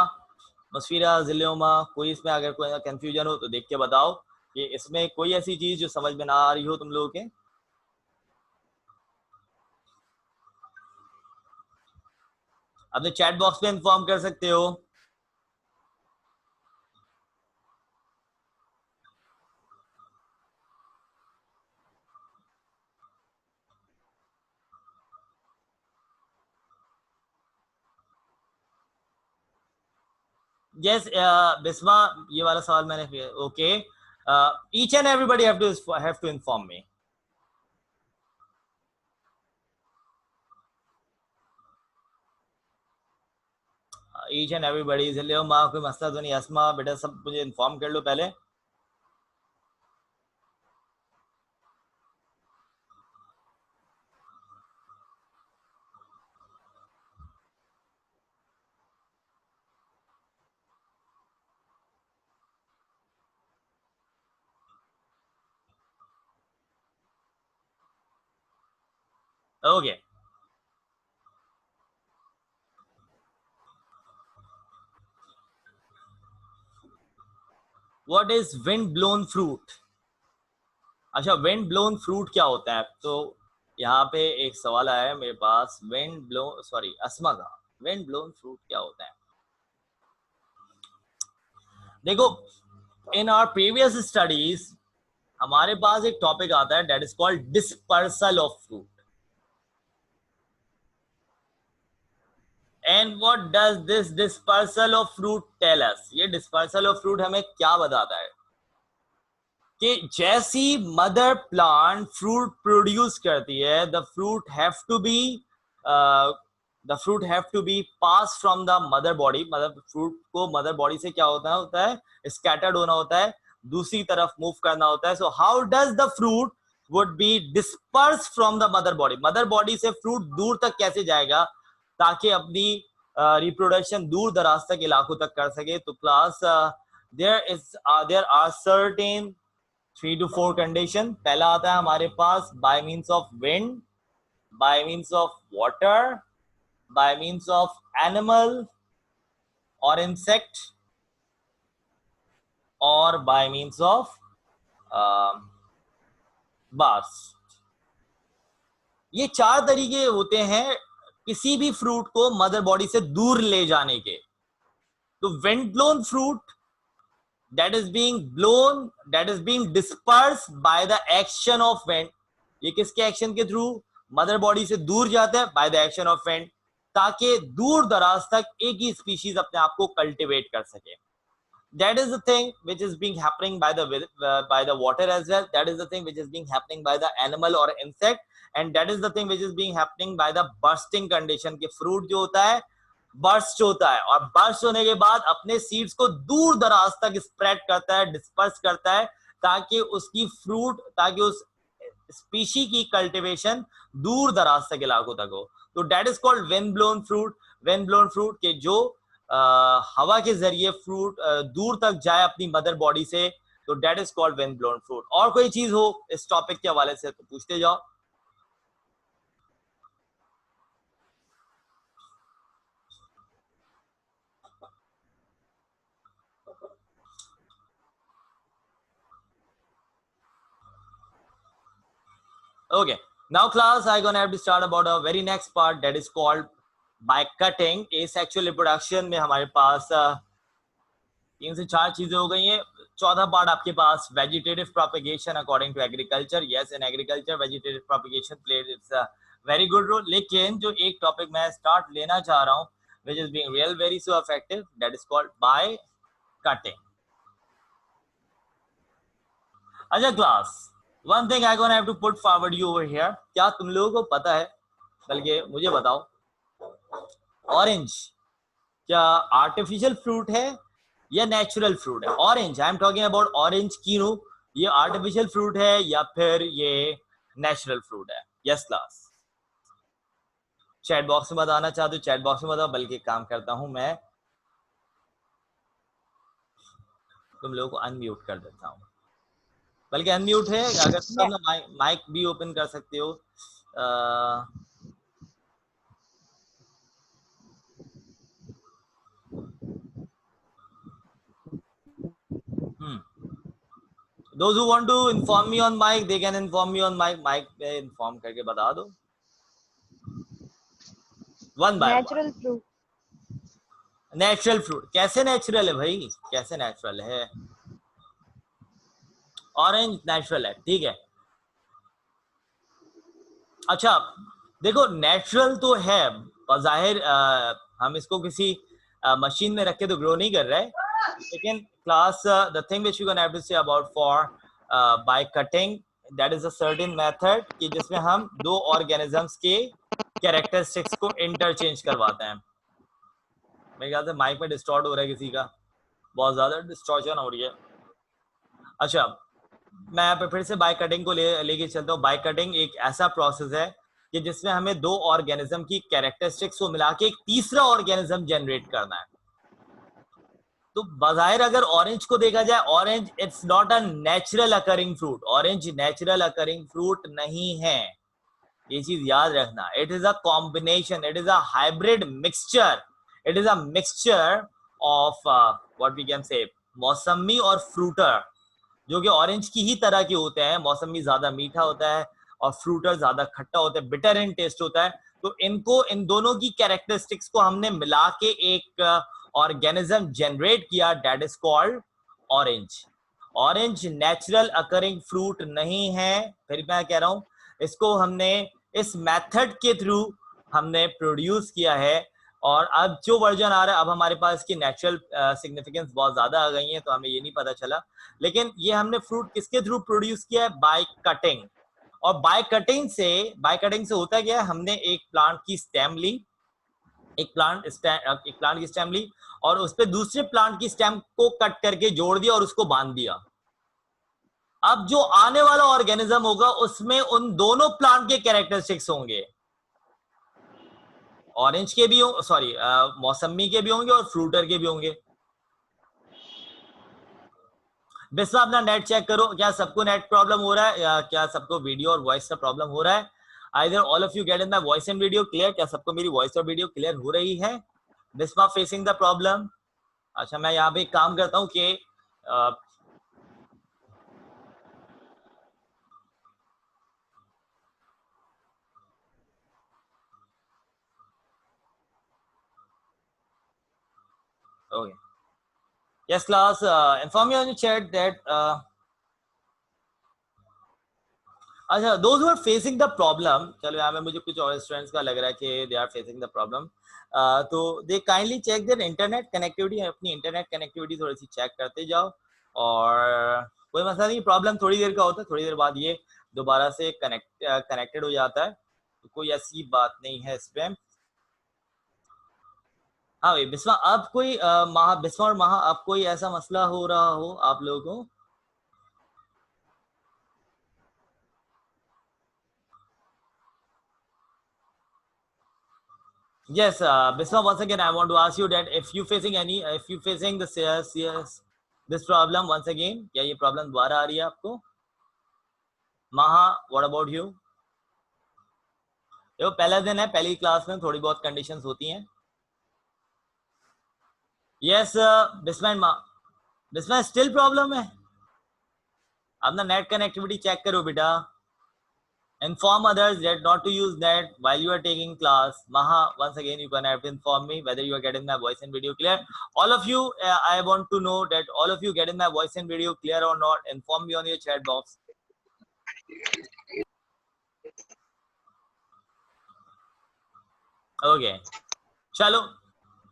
मस्फीरा, जिलियोमा, कोई इसमें अगर कोई कंफ्यूजन हो तो देख के बताओ कि इसमें कोई ऐसी चीज जो समझ में ना आ रही हो तुम लोगों के। अपने चैट बॉक्स में इन्फॉर्म कर सकते हो। यस बिस्मा, ये वाला सवाल मैंने okay, each and everybody have to inform me. Each and everybody, Zillehuma, कोई मसला तो नहीं? अस्मा बेटा सब मुझे इन्फॉर्म कर लो पहले। Okay, what is wind blown fruit? अच्छा, विंड ब्लोन फ्रूट क्या होता है? तो यहाँ पे एक सवाल आया है मेरे पास, विंड ब्लोन, सॉरी अस्मा का, विंड ब्लोन फ्रूट क्या होता है? देखो, इन आवर प्रीवियस स्टडीज हमारे पास एक टॉपिक आता है that is called dispersal of fruit. And what does this dispersal of fruit tell us? ये डिस्पर्सल ऑफ फ्रूट हमें क्या बताता है कि जैसी मदर प्लांट फ्रूट प्रोड्यूस करती है, the fruit have to be pass from the mother body. मतलब फ्रूट को मदर बॉडी से क्या होता है स्कैटर्ड होना होता है, दूसरी तरफ मूव करना होता है। So how does the fruit would be disperse from the mother body? Mother body से फ्रूट दूर तक कैसे जाएगा ताकि अपनी रिप्रोडक्शन दूर दराज तक इलाकों तक कर सके? तो class there are certain 3 to 4 condition. पहला आता है हमारे पास by means of wind, by means of water, by means of animal और इंसेक्ट, और बाय मीन्स ऑफ बार्स। ये 4 तरीके होते हैं किसी भी फ्रूट को मदर बॉडी से दूर ले जाने के। तो wind blown fruit that is being dispersed by the action of wind। ये किसके एक्शन के थ्रू? मदर बॉडी से दूर जाता है by the action of wind, ताकि दूर दराज तक एक ही स्पीशीज अपने आप को कल्टिवेट कर सके। That is the thing which is being happening by the water as well. That is the thing which is being happening by the animal or insect, and that is the thing which is being happening by the bursting condition के fruit जो होता है burst होता है, और burst होने के बाद अपने सीड्स को दूर दराज तक स्प्रेड करता है, डिस्पर्स करता है, ताकि उस स्पीशी की कल्टीवेशन दूर दराज तक इलाकों तक हो। तो that is called wind blown fruit. Wind blown fruit के जो हवा के जरिए फ्रूट दूर तक जाए अपनी मदर बॉडी से, तो that is called wind blown fruit. और कोई चीज हो इस टॉपिक के हवाले से तो पूछते जाओ। Okay, now class I gonna have to start about our very next part that is called by cutting asexual reproduction। में हमारे पास 3 से 4 चीजें हो गई हैं। चौथा पार्ट आपके पास vegetative propagation according to agriculture. Yes, in agriculture vegetative propagation plays its a very good role. लेकिन जो एक टॉपिक मैं स्टार्ट लेना चाह रहा हूँ which is being very so effective, that is called by cutting। अच्छा class, one thing I gonna have to put forward you over here, क्या तुम लोगों को पता है, बल्कि मुझे बताओ, ऑरेंज क्या आर्टिफिशियल फ्रूट है या नेचुरल फ्रूट है? Orange, I am talking about orange kinnow, ये आर्टिफिशियल फ्रूट है या फिर ये नेचुरल फ्रूट है? यस क्लास, चैट बॉक्स में बताना चाहते हो चैट बॉक्स में बताओ, बल्कि काम करता हूं मैं तुम लोगों को अनम्यूट कर देता हूं, बल्कि अनम्यूट है, अगर तुम अपना माइक भी ओपन कर सकते हो। Those who want to inform me on mic, they can inform me on mic. Mic पे inform करके बता दो। One by one. Natural fruit. Natural fruit कैसे नेचुरल है भाई? कैसे नेचुरल है? ऑरेंज नेचुरल है, ठीक है। अच्छा देखो, नेचुरल तो है जाहिर, हम इसको किसी मशीन में रख के तो ग्रो नहीं कर रहे, लेकिन class the thing which you can have to say about for by cutting, that is a certain method कि जिसमें हम दो ऑर्गेनिजम्स के कैरेक्टरिस्टिक्स को इंटरचेंज करवाते हैं। मेरे ख्याल से माइक में डिस्टॉर्ट हो रहा है किसी का, बहुत ज्यादा डिस्टॉर्शन हो रही है। अच्छा, मैं यहाँ पे फिर से बाय कटिंग को लेके चलता हूँ। बाय कटिंग एक ऐसा प्रोसेस है कि जिसमें हमें दो ऑर्गेनिज्म की कैरेक्टरिस्टिक्स को मिला के एक तीसरा ऑर्गेनिज्म जनरेट करना है। तो बाहर अगर ऑरेंज को देखा जाए, orange it's not a natural occurring fruit, orange natural occurring fruit नहीं है, ये चीज याद रखना। It is a combination, it is a hybrid mixture, it is a mixture of what we can say mosambi और फ्रूटर, जो कि ऑरेंज की ही तरह के होते हैं। मौसमी ज्यादा मीठा होता है और फ्रूटर ज्यादा खट्टा होता है, बिटर इन टेस्ट होता है। तो इनको, इन दोनों की कैरेक्टरिस्टिक्स को हमने मिला के एक ऑर्गेनिज्म जनरेट किया, that is called orange. Orange natural occurring fruit नहीं है, फिर मैं कह रहा हूं, इसको हमने इस मेथड के थ्रू हमने प्रोड्यूस किया है। और अब जो वर्जन आ रहा है, अब हमारे पास इसकी नेचुरल सिग्निफिकेंस बहुत ज्यादा आ गई है, तो हमें ये नहीं पता चला। लेकिन ये हमने फ्रूट किसके थ्रू प्रोड्यूस किया है? By cutting. और बाय कटिंग से होता क्या है, हमने एक प्लांट की स्टेम ली, एक प्लांट की स्टेम ली और उस पर दूसरे प्लांट की स्टेम को कट करके जोड़ दिया और उसको बांध दिया। अब जो आने वाला ऑर्गेनिज्म होगा उसमें उन दोनों प्लांट के कैरेक्टरिस्टिक्स होंगे, ऑरेंज के भी होंगे, सॉरी मौसमी के भी होंगे और फ्रूटर के भी होंगे। बिस्वा अपना नेट चेक करो, क्या सबको नेट प्रॉब्लम हो रहा है या क्या सबको वीडियो और वॉइस का प्रॉब्लम हो रहा है? Either all of you get in my voice and video clear, क्या सबको मेरी वॉइस और वीडियो क्लियर हो रही है? Biswa facing the problem? अच्छा, मैं यहाँ पे एक काम करता हूँ कि okay, yes class, inform me on the chat that अच्छा, those who are facing the problem, चलो यहाँ पे मुझे कुछ और स्टूडेंट्स का लग रहा है कि they are facing the problem, तो they kindly check their internet connectivity, अपनी इंटरनेट कनेक्टिविटी थोड़ी सी चेक करते जाओ। और कोई मसला नहीं, प्रॉब्लम थोड़ी देर का होता है, थोड़ी देर बाद ये दोबारा से कनेक्टेड हो जाता है, तो कोई ऐसी बात नहीं है इस पे। हाँ भाई बिस्वा, अब कोई बिस्वा और महा, अब कोई ऐसा मसला हो रहा हो आप लोगों को? Yes, Biswa, once again, I want to ask you that if you facing this problem once again, क्या ये प्रॉब्लम दोबारा आ रही है आपको? महा, what about you? देखो पहला दिन है, पहली क्लास में थोड़ी बहुत कंडीशंस होती हैं। Yes, बिस्वा स्टिल प्रॉब्लम है? अपना नेट कनेक्टिविटी चेक करो बेटा। Inform others that not to use net while you are taking class. Maha, once again, you can have to inform me whether you are getting my voice and video clear. All of you, I want to know that all of you getting my voice and video clear or not. Inform me on your chat box. Okay. चलो,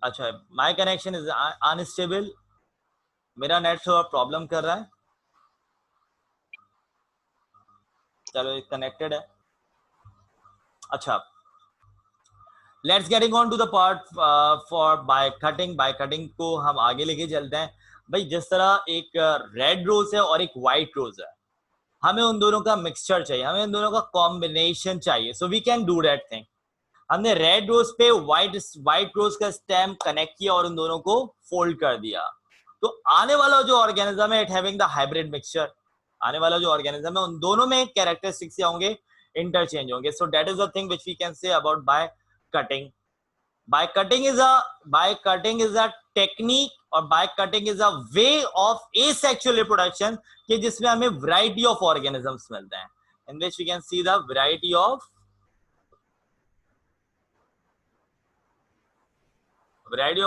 अच्छा, my connection is unstable. मेरा net थोड़ा problem कर रहा है। चलो connected है। अच्छा, let's getting on to the part for by cutting. By cutting को हम आगे लेके चलते हैं। भाई जिस तरह एक रेड रोज है और एक व्हाइट रोज है, हमें उन दोनों का मिक्सचर चाहिए, हमें उन दोनों का कॉम्बिनेशन चाहिए, so we can do that thing. हमने रेड रोज पे व्हाइट रोज का स्टेम कनेक्ट किया और उन दोनों को फोल्ड कर दिया, तो आने वाला जो ऑर्गेनिज्म है it having the hybrid mixture, आने वाला जो ऑर्गेनिज्म है उन दोनों में कैरेक्टरिस्टिक्स होंगे, इंटरचेंज होंगे। So that is the thing which we can say about by cutting. By cutting is a technique और by cutting is a way of asexual reproduction कि जिसमें हमें वैरायटी ऑफ ऑर्गेनिजम्स मिलते हैं, in which we can see the variety of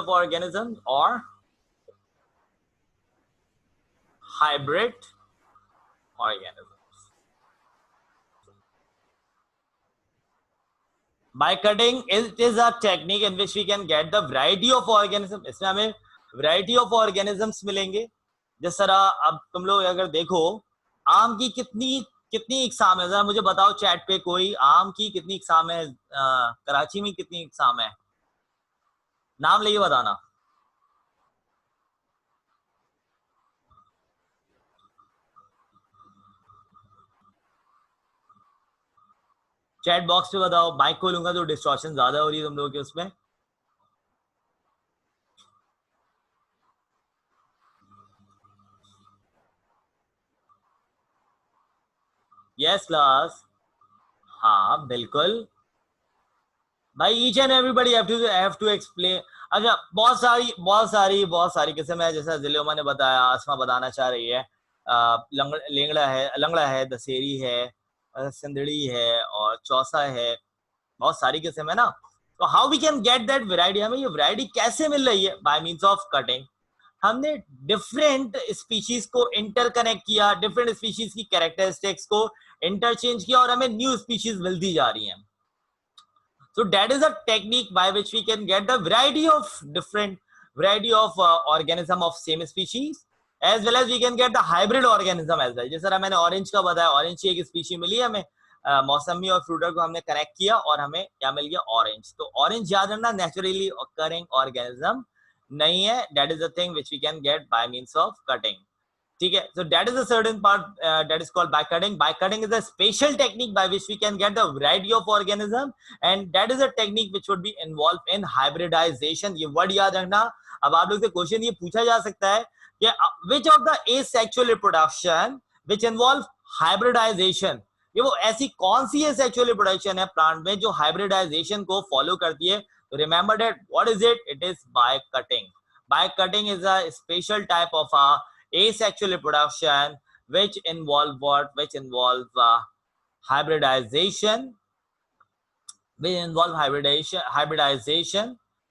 organisms or hybrid organisms. By cutting, it is a technique in which we can get the variety of organisms. इसमें हमें variety of organisms मिलेंगे। जिस तरह अब तुम लोग अगर देखो आम की कितनी इकसाम है, जरा मुझे बताओ चैट पे, कोई आम की कितनी इकसाम है, कराची में कितनी इकसाम है, नाम लेके बताना। चैट बॉक्स पे बताओ, माइक खोलूंगा तो डिस्टॉर्शन ज्यादा हो रही है तुम लोगों के उसमें। यस क्लास, हाँ बिल्कुल भाई, each and everybody have to explain. अच्छा, बहुत सारी किस्म है, जैसा जिलोमा ने बताया, आसमा बताना चाह रही है, लंगड़ा है, दशहरी है, सिंधड़ी है और चौसा है, बहुत सारी किस्म है ना। तो how we can get that variety, हमें ये वैरायटी कैसे मिल रही है? By means of cutting. हमने डिफरेंट स्पीशीज को इंटरकनेक्ट किया, डिफरेंट स्पीशीज की कैरेक्टरिस्टिक्स को इंटरचेंज किया और हमें न्यू स्पीशीज मिलती जा रही हैं। So that is a technique by which we can get the variety of organism of same species, as well as we can get the hybrid organism as well. जैसे मैंने orange का बताया, orange की एक स्पीशी मिली हमें, मौसमी और फ्रूटर को हमने कनेक्ट किया और हमें क्या मिल गया? ऑरेंज। तो ऑरेंज याद रखना नेचुरली occurring organism नहीं है, that is the thing which we can get by means of cutting. ठीक है, so that is a certain part that is called backcutting. Backcutting is a special technique by which we can get the variety of organism, and that is a technique which would be involved in hybridization. ये word याद रखना। अब आप लोग से question ये पूछा जा सकता है कि which of the asexual reproduction which involve hybridization, ये वो ऐसी कौन सी asexual reproduction है प्लांट में जो hybridization को फॉलो करती है? तो remember that what is it? It is backcutting. Backcutting is a special type of asexual reproduction which involve what? Which involve hybridization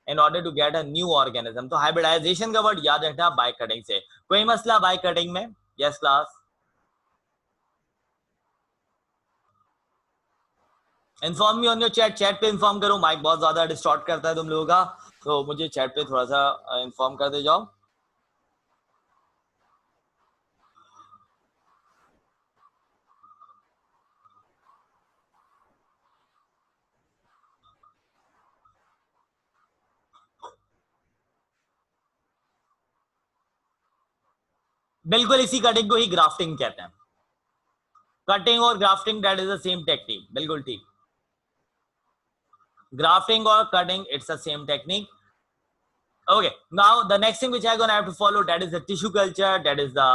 in order to get a new organism. तो hybridization का word याद रखना by cutting से। कोई मसला by cutting में? Yes class, inform me on your chat. Chat पे inform करो, माइक बहुत ज्यादा डिस्टॉर्ट करता है तुम लोगों का, तो मुझे चैट पे थोड़ा सा इन्फॉर्म करते जाओ। बिल्कुल इसी कटिंग को ही ग्राफ्टिंग कहते हैं। कटिंग और grafting that is the same technique, बिल्कुल ठीक। ग्राफ्टिंग और cutting it's the same technique. Okay, now the next thing which I'm going to have to follow, that is the tissue culture, that is the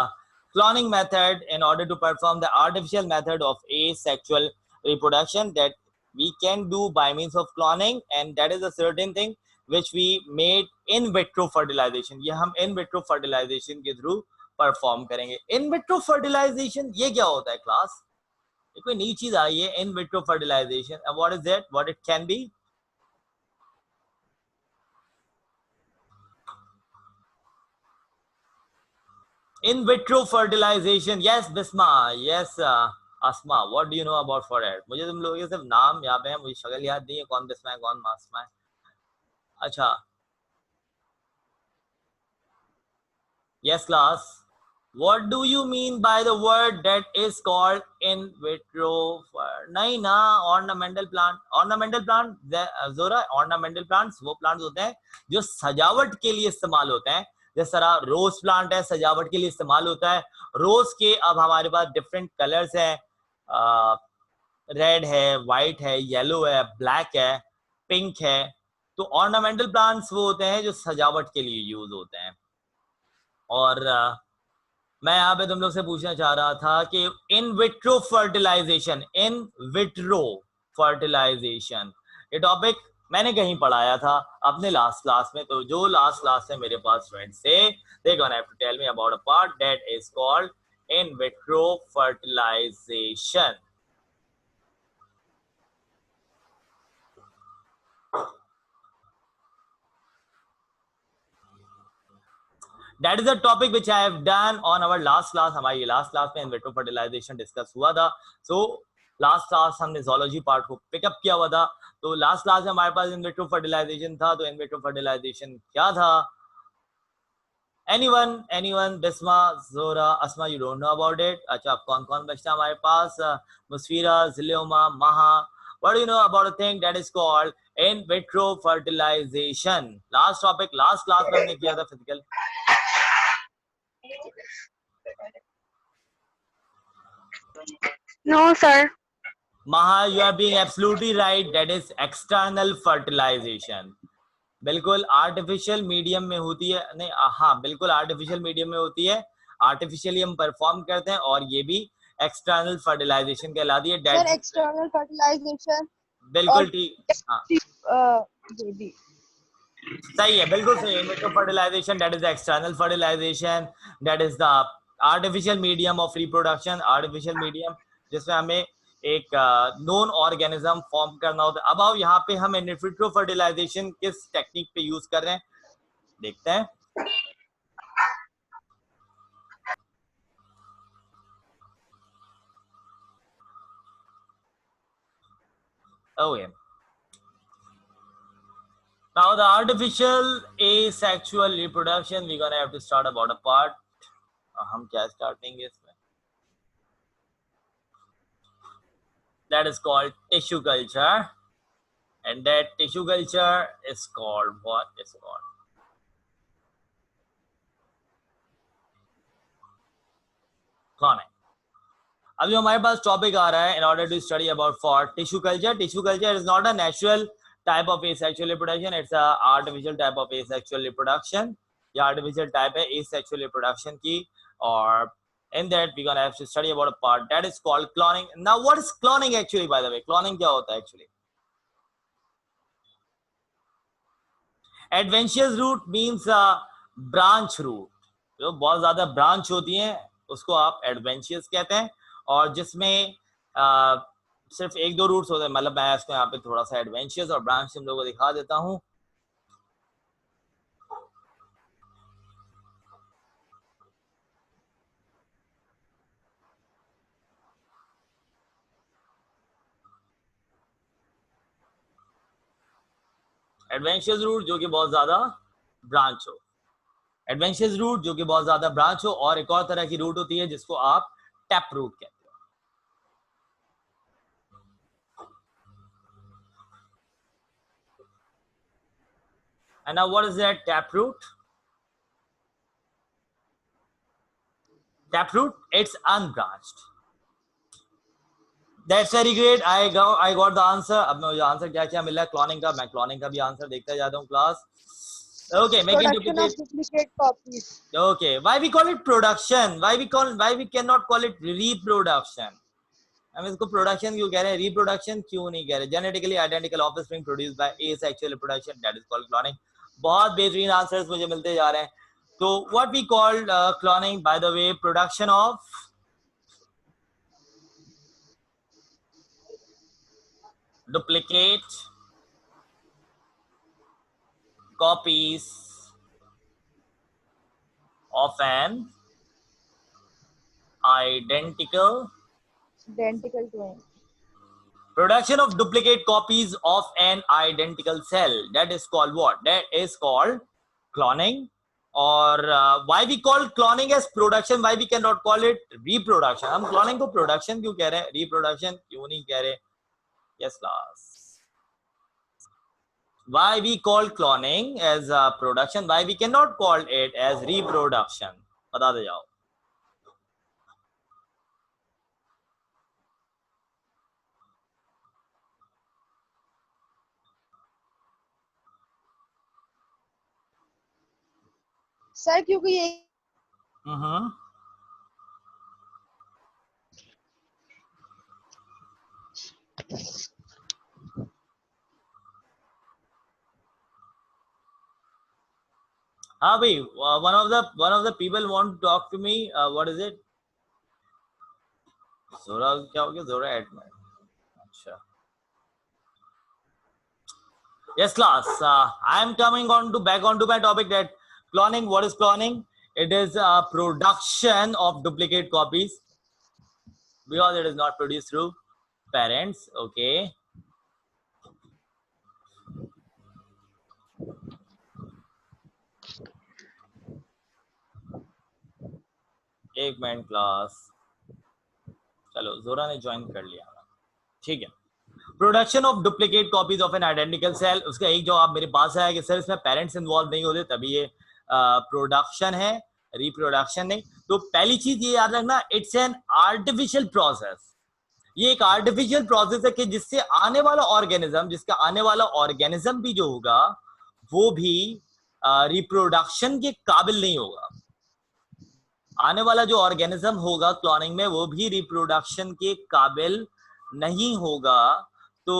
cloning method in order to perform the artificial method of asexual reproduction that we can do by means of cloning, and that is a certain thing which we made in vitro fertilization. ये हम in vitro fertilization के through perform करेंगे। in vitro fertilization ये क्या होता है class? ये कोई नई चीज आई है, in vitro fertilization, and what is that? What it can be? In vitro fertilization, yes Bisma, yes Asma, what do you know about for that? मुझे तुम लोगों के सिर्फ नाम याद है, मुझे शक्ल याद नहीं है, कौन बिस्मा है कौन मास्मा है। अच्छा, yes class, What do you mean by the word that is called in vitro? नहीं ना, ornamental plant. Ornamental plant, Zora, ornamental plants वो plants होते हैं जो सजावट के लिए इस्तेमाल होते हैं. जिस तरह रोज प्लांट है, सजावट के लिए इस्तेमाल होता है. रोज के अब हमारे पास डिफरेंट कलर्स हैं, रेड है, वाइट है, येलो है, ब्लैक है, पिंक है. तो ऑर्नामेंटल प्लांट्स वो होते हैं जो सजावट के लिए यूज होते हैं. और मैं यहाँ पे तुम लोग से पूछना चाह रहा था कि in vitro fertilization, in vitro fertilization, ये टॉपिक मैंने कहीं पढ़ाया था अपने लास्ट क्लास में. तो जो लास्ट क्लास में मेरे पास स्टूडेंट्स थे, they gonna have to tell me about a part that is called in vitro fertilization. That is a topic which I have done on our last class. हमारी last class में in vitro fertilization discuss हुआ था. So last class हमने zoology part को pick up किया हुआ था. तो last class में हमारे पास in vitro fertilization था. तो in vitro fertilization क्या था? Anyone, Bisma, Zora, Asma, you don't know about it? अच्छा, अब कौन बचता है हमारे पास? Musfira, Zilioma, Maha. What do you know about a thing that is called in vitro fertilization? Last topic, last class में हमने किया था physical. No, sir. Maha, you are being absolutely right. That is external fertilization. बिल्कुल artificial medium में होती है. नहीं, हाँ बिल्कुल आर्टिफिशियल मीडियम में होती है. आर्टिफिशियली हम परफॉर्म करते हैं और ये भी एक्सटर्नल फर्टिलाइजेशन कहलाती है. Sir, external fertilization. बिल्कुल ठीक. हाँ ये भी सही है, बिल्कुल सही है. मिट्रो fertilisation, that is external fertilisation. That is the artificial medium of reproduction. Artificial medium जिसमें हमें एक नॉन ऑर्गेनिज्म फॉर्म करना होता है. अब आओ यहाँ पे हम इन विट्रो फर्टिलाइजेशन किस टेक्निक पे यूज कर रहे हैं देखते हैं. Okay. Now the artificial asexual reproduction, we're gonna have to start about a part. हम क्या start देंगे इसमें? That is called tissue culture, and that tissue culture is called what? Is called cloning. अब जो हमारे पास टॉपिक आ रहा है, in order to study about for tissue culture. Tissue culture is not a natural type of asexual reproduction. It's a artificial type of asexual reproduction. ये artificial type है asexual reproduction की. और in that we're gonna have to study about a part that is called cloning. Now what is cloning actually, by the way? Cloning क्या होता है actually? Adventitious root means branch root. जो बहुत ज्यादा branch होती हैं उसको आप एडवेंशियस कहते हैं. और जिसमें सिर्फ एक दो रूट्स होते हैं, मतलब मैं इसको यहाँ पे थोड़ा सा एडवेंशियस और ब्रांच तुम लोगों को दिखा देता हूँ. एडवेंशियस रूट जो कि बहुत ज्यादा ब्रांच हो, एडवेंशियस रूट जो कि बहुत ज्यादा ब्रांच हो. और एक और तरह की रूट होती है जिसको आप टैप रूट कहते हो. And now what is that tap root? Tap root, it's unbranched. That's very great. I got the answer. अब मुझे आंसर क्या क्या मिला क्लोनिंग का, मैं क्लोनिंग का भी आंसर देखता जाता हूँ class. Okay, making duplicate copies. Okay, why we call it production? Why we cannot call it reproduction? हम इसको प्रोडक्शन क्यों कह रहे हैं, रिप्रोडक्शन क्यों नहीं कह रहे? Genetically identical offspring produced by asexual reproduction, that is called cloning. बहुत बेहतरीन आंसर्स मुझे मिलते जा रहे हैं. तो what we called cloning, by the way, production of duplicate copies of an identical twin. Production of duplicate copies of an identical cell, that is called what? That is called cloning. और why we call cloning as production, why we cannot call it reproduction? हम cloning को production क्यों कह रहे हैं, reproduction क्यों नहीं कह रहे? Yes class. Why we call cloning as production, why we cannot call it as reproduction? बता दे जाओ. सर क्योंकि ये हाँ भाई, one of the people want to talk to me. What is it? जोरा क्या हो गया? जोरा एडमिन. अच्छा. Yes class, I am coming on to back onto my topic that cloning. What is cloning? It is production of duplicate copies because it is not produced through parents. Okay. एक minute class. चलो जोरा ने join कर लिया. ठीक है. Production of duplicate copies of an identical cell. उसका एक जवाब मेरे पास आया कि सर इसमें पेरेंट्स इन्वॉल्व नहीं होते तभी ये प्रोडक्शन है, रिप्रोडक्शन नहीं. तो पहली चीज ये याद रखना, इट्स एन आर्टिफिशियल प्रोसेस. ये एक आर्टिफिशियल प्रोसेस है कि जिससे आने वाला ऑर्गेनिज्म, जिसका आने वाला ऑर्गेनिज्म भी जो होगा वो भी रिप्रोडक्शन के काबिल नहीं होगा. आने वाला जो ऑर्गेनिज्म होगा क्लोनिंग में वो भी रिप्रोडक्शन के काबिल नहीं होगा. तो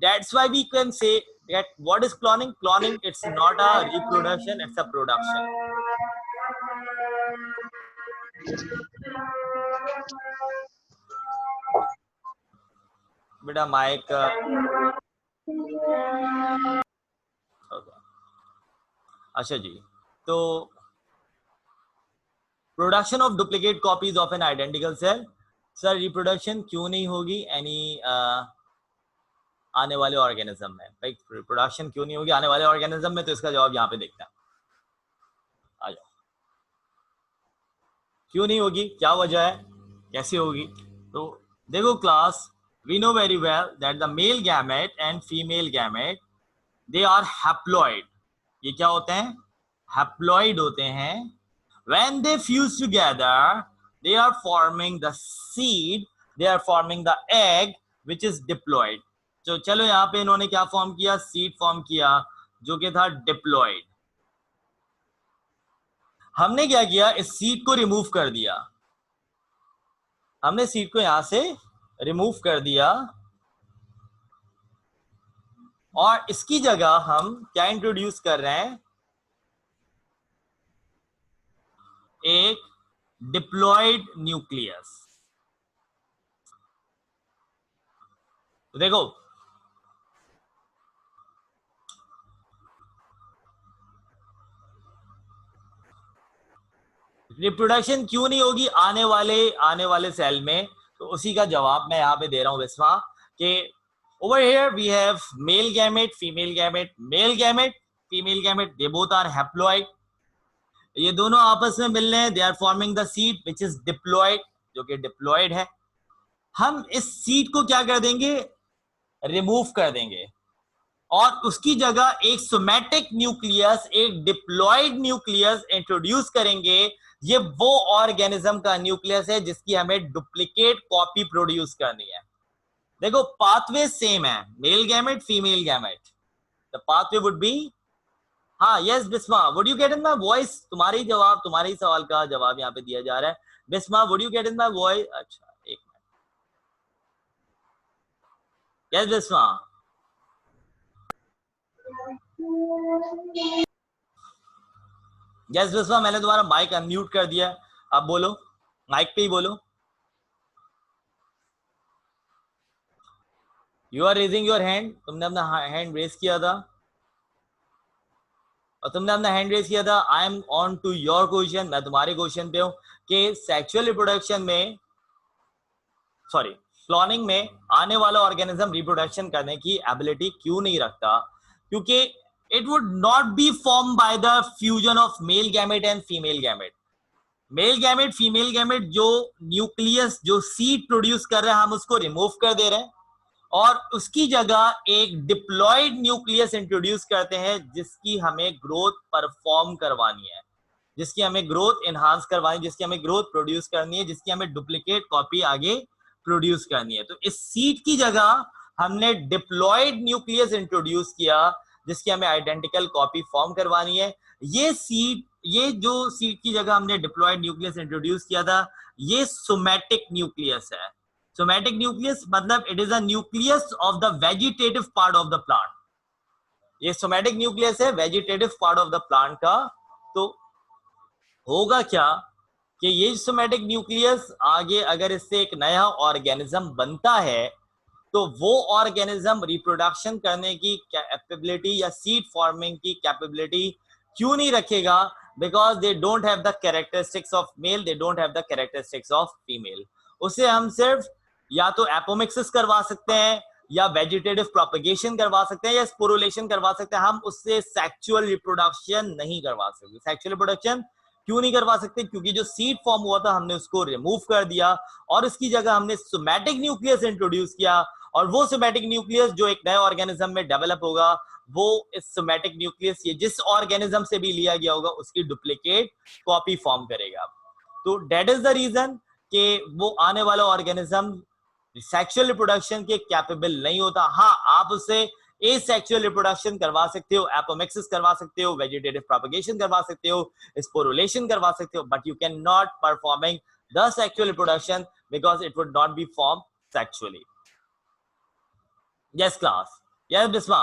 that's why we can say that what is cloning? Cloning, it's not a reproduction, it's a production. बेटा माइक. अच्छा जी. तो production of duplicate copies of an identical cell. Sir reproduction क्यों नहीं होगी एनी आने वाले ऑर्गेनिज्म में? भाई रिप्रोडक्शन क्यों नहीं होगी आने वाले ऑर्गेनिज्म में? तो इसका जवाब यहाँ पे देखते हैं. आ जाओ. क्यों नहीं होगी, क्या वजह है, कैसे होगी? तो देखो class, we know very well that the male gamete and female gamete, they are haploid. ये क्या होते हैं? Haploid होते हैं. When they fuse together, they are forming the seed, they are forming the egg which is diploid. तो चलो यहाँ पे इन्होंने क्या फॉर्म किया? सीड फॉर्म किया जो कि था डिप्लॉइड. हमने क्या किया? इस सीड को रिमूव कर दिया. हमने सीड को यहां से रिमूव कर दिया और इसकी जगह हम क्या इंट्रोड्यूस कर रहे हैं? एक डिप्लॉइड न्यूक्लियस. देखो रिप्रोडक्शन क्यों नहीं होगी आने वाले सेल में? तो उसी का जवाब मैं यहाँ पे दे रहा हूं विस्मा कि over here we have male gamete, female gamete. Male gamete, female gamete, they both are haploid. ये दोनों आपस में मिल रहे हैं, they are forming the seed which is diploid, जो कि डिप्लॉइड है. हम इस सीड को क्या कर देंगे? रिमूव कर देंगे और उसकी जगह एक सोमैटिक न्यूक्लियस, एक डिप्लॉइड न्यूक्लियस इंट्रोड्यूस करेंगे. ये वो ऑर्गेनिज्म का न्यूक्लियस है जिसकी हमें डुप्लीकेट कॉपी प्रोड्यूस करनी है. देखो पाथवे सेम है, male gamete, female gamete. The pathway would be, हाँ yes Bisma, would you get in my voice? तुम्हारी जवाब, तुम्हारी सवाल का जवाब यहाँ पे दिया जा रहा है. Bisma would you get in my voice? अच्छा एक minute. Yes Bisma. Yes Bisma, मैंने तुम्हारा माइक अनम्यूट कर दिया. अब बोलो, माइक पे ही बोलो. You are raising your hand. तुमने अपना हैंड रेज किया था और तुमने अपना हैंड रेज किया था. I am on to your question. मैं तुम्हारे क्वेश्चन पे हूं कि सेक्सुअल रिप्रोडक्शन में, सॉरी क्लोनिंग में आने वाला ऑर्गेनिज्म रिप्रोडक्शन करने की एबिलिटी क्यों नहीं रखता? क्योंकि it would not be formed by the fusion of male gamete and female gamete. Mail gamete female gamete जो न्यूक्लियस जो सीड प्रोड्यूस कर रहे हैं हम उसको रिमूव कर दे रहे हैं और उसकी जगह एक डिप्लॉयड न्यूक्लियस इंट्रोड्यूस करते हैं जिसकी हमें ग्रोथ परफॉर्म करवानी है, जिसकी हमें ग्रोथ एनहांस करवानी है, जिसकी हमें ग्रोथ प्रोड्यूस करनी है, जिसकी हमें डुप्लीकेट कॉपी आगे प्रोड्यूस करनी है। तो इस सीड की जगह हमने डिप्लॉयड न्यूक्लियस इंट्रोड्यूस किया जिसकी हमें आइडेंटिकल कॉपी फॉर्म करवानी है। ये जो सीड की जगह हमने डिप्लॉयड न्यूक्लियस इंट्रोड्यूस किया था ये सोमैटिक न्यूक्लियस है। सोमैटिक न्यूक्लियस मतलब it is a nucleus of the vegetative part of the plant. ये सोमैटिक न्यूक्लियस है vegetative part of the plant का। तो होगा क्या कि ये सोमैटिक न्यूक्लियस आगे अगर इससे एक नया ऑर्गेनिज्म बनता है तो वो ऑर्गेनिज्म रिप्रोडक्शन करने की कैपेबिलिटी या सीड फॉर्मिंग की कैपेबिलिटी क्यों नहीं रखेगा? Because they don't have the characteristics of male, they don't have the characteristics of female. उसे हम सिर्फ या तो एपोमिक्सिस करवा सकते हैं या वेजिटेटिव प्रोपेगेशन करवा सकते हैं या स्पोरुलेशन करवा सकते हैं, हम उससे सेक्सुअल रिप्रोडक्शन नहीं करवा सकते। सेक्सुअल रिप्रोडक्शन क्यों नहीं करवा सकते? क्योंकि जो सीड फॉर्म हुआ था हमने उसको रिमूव कर दिया और इसकी जगह हमने सोमैटिक न्यूक्लियस इंट्रोड्यूस किया और वो सोमैटिक न्यूक्लियस जो एक नए ऑर्गेनिज्म में डेवलप होगा वो इस सोमैटिक न्यूक्लियस ये जिस ऑर्गेनिज्म से भी लिया गया होगा उसकी डुप्लीकेट कॉपी फॉर्म करेगा। तो दैट इज द रीजन कि वो आने वाला ऑर्गेनिज्म सेक्सुअल रिप्रोडक्शन के कैपेबल नहीं होता। हाँ, आप उससे एसेक्सुअल रिप्रोडक्शन करवा सकते हो, एपोमिक्सिस करवा सकते हो, वेजिटेटिव प्रोपेगेशन करवा सकते हो, स्पोरुलेशन करवा सकते हो, but you can not performing the sexual reproduction because it would not be form sexually. Yes, class. Yes, Bisma.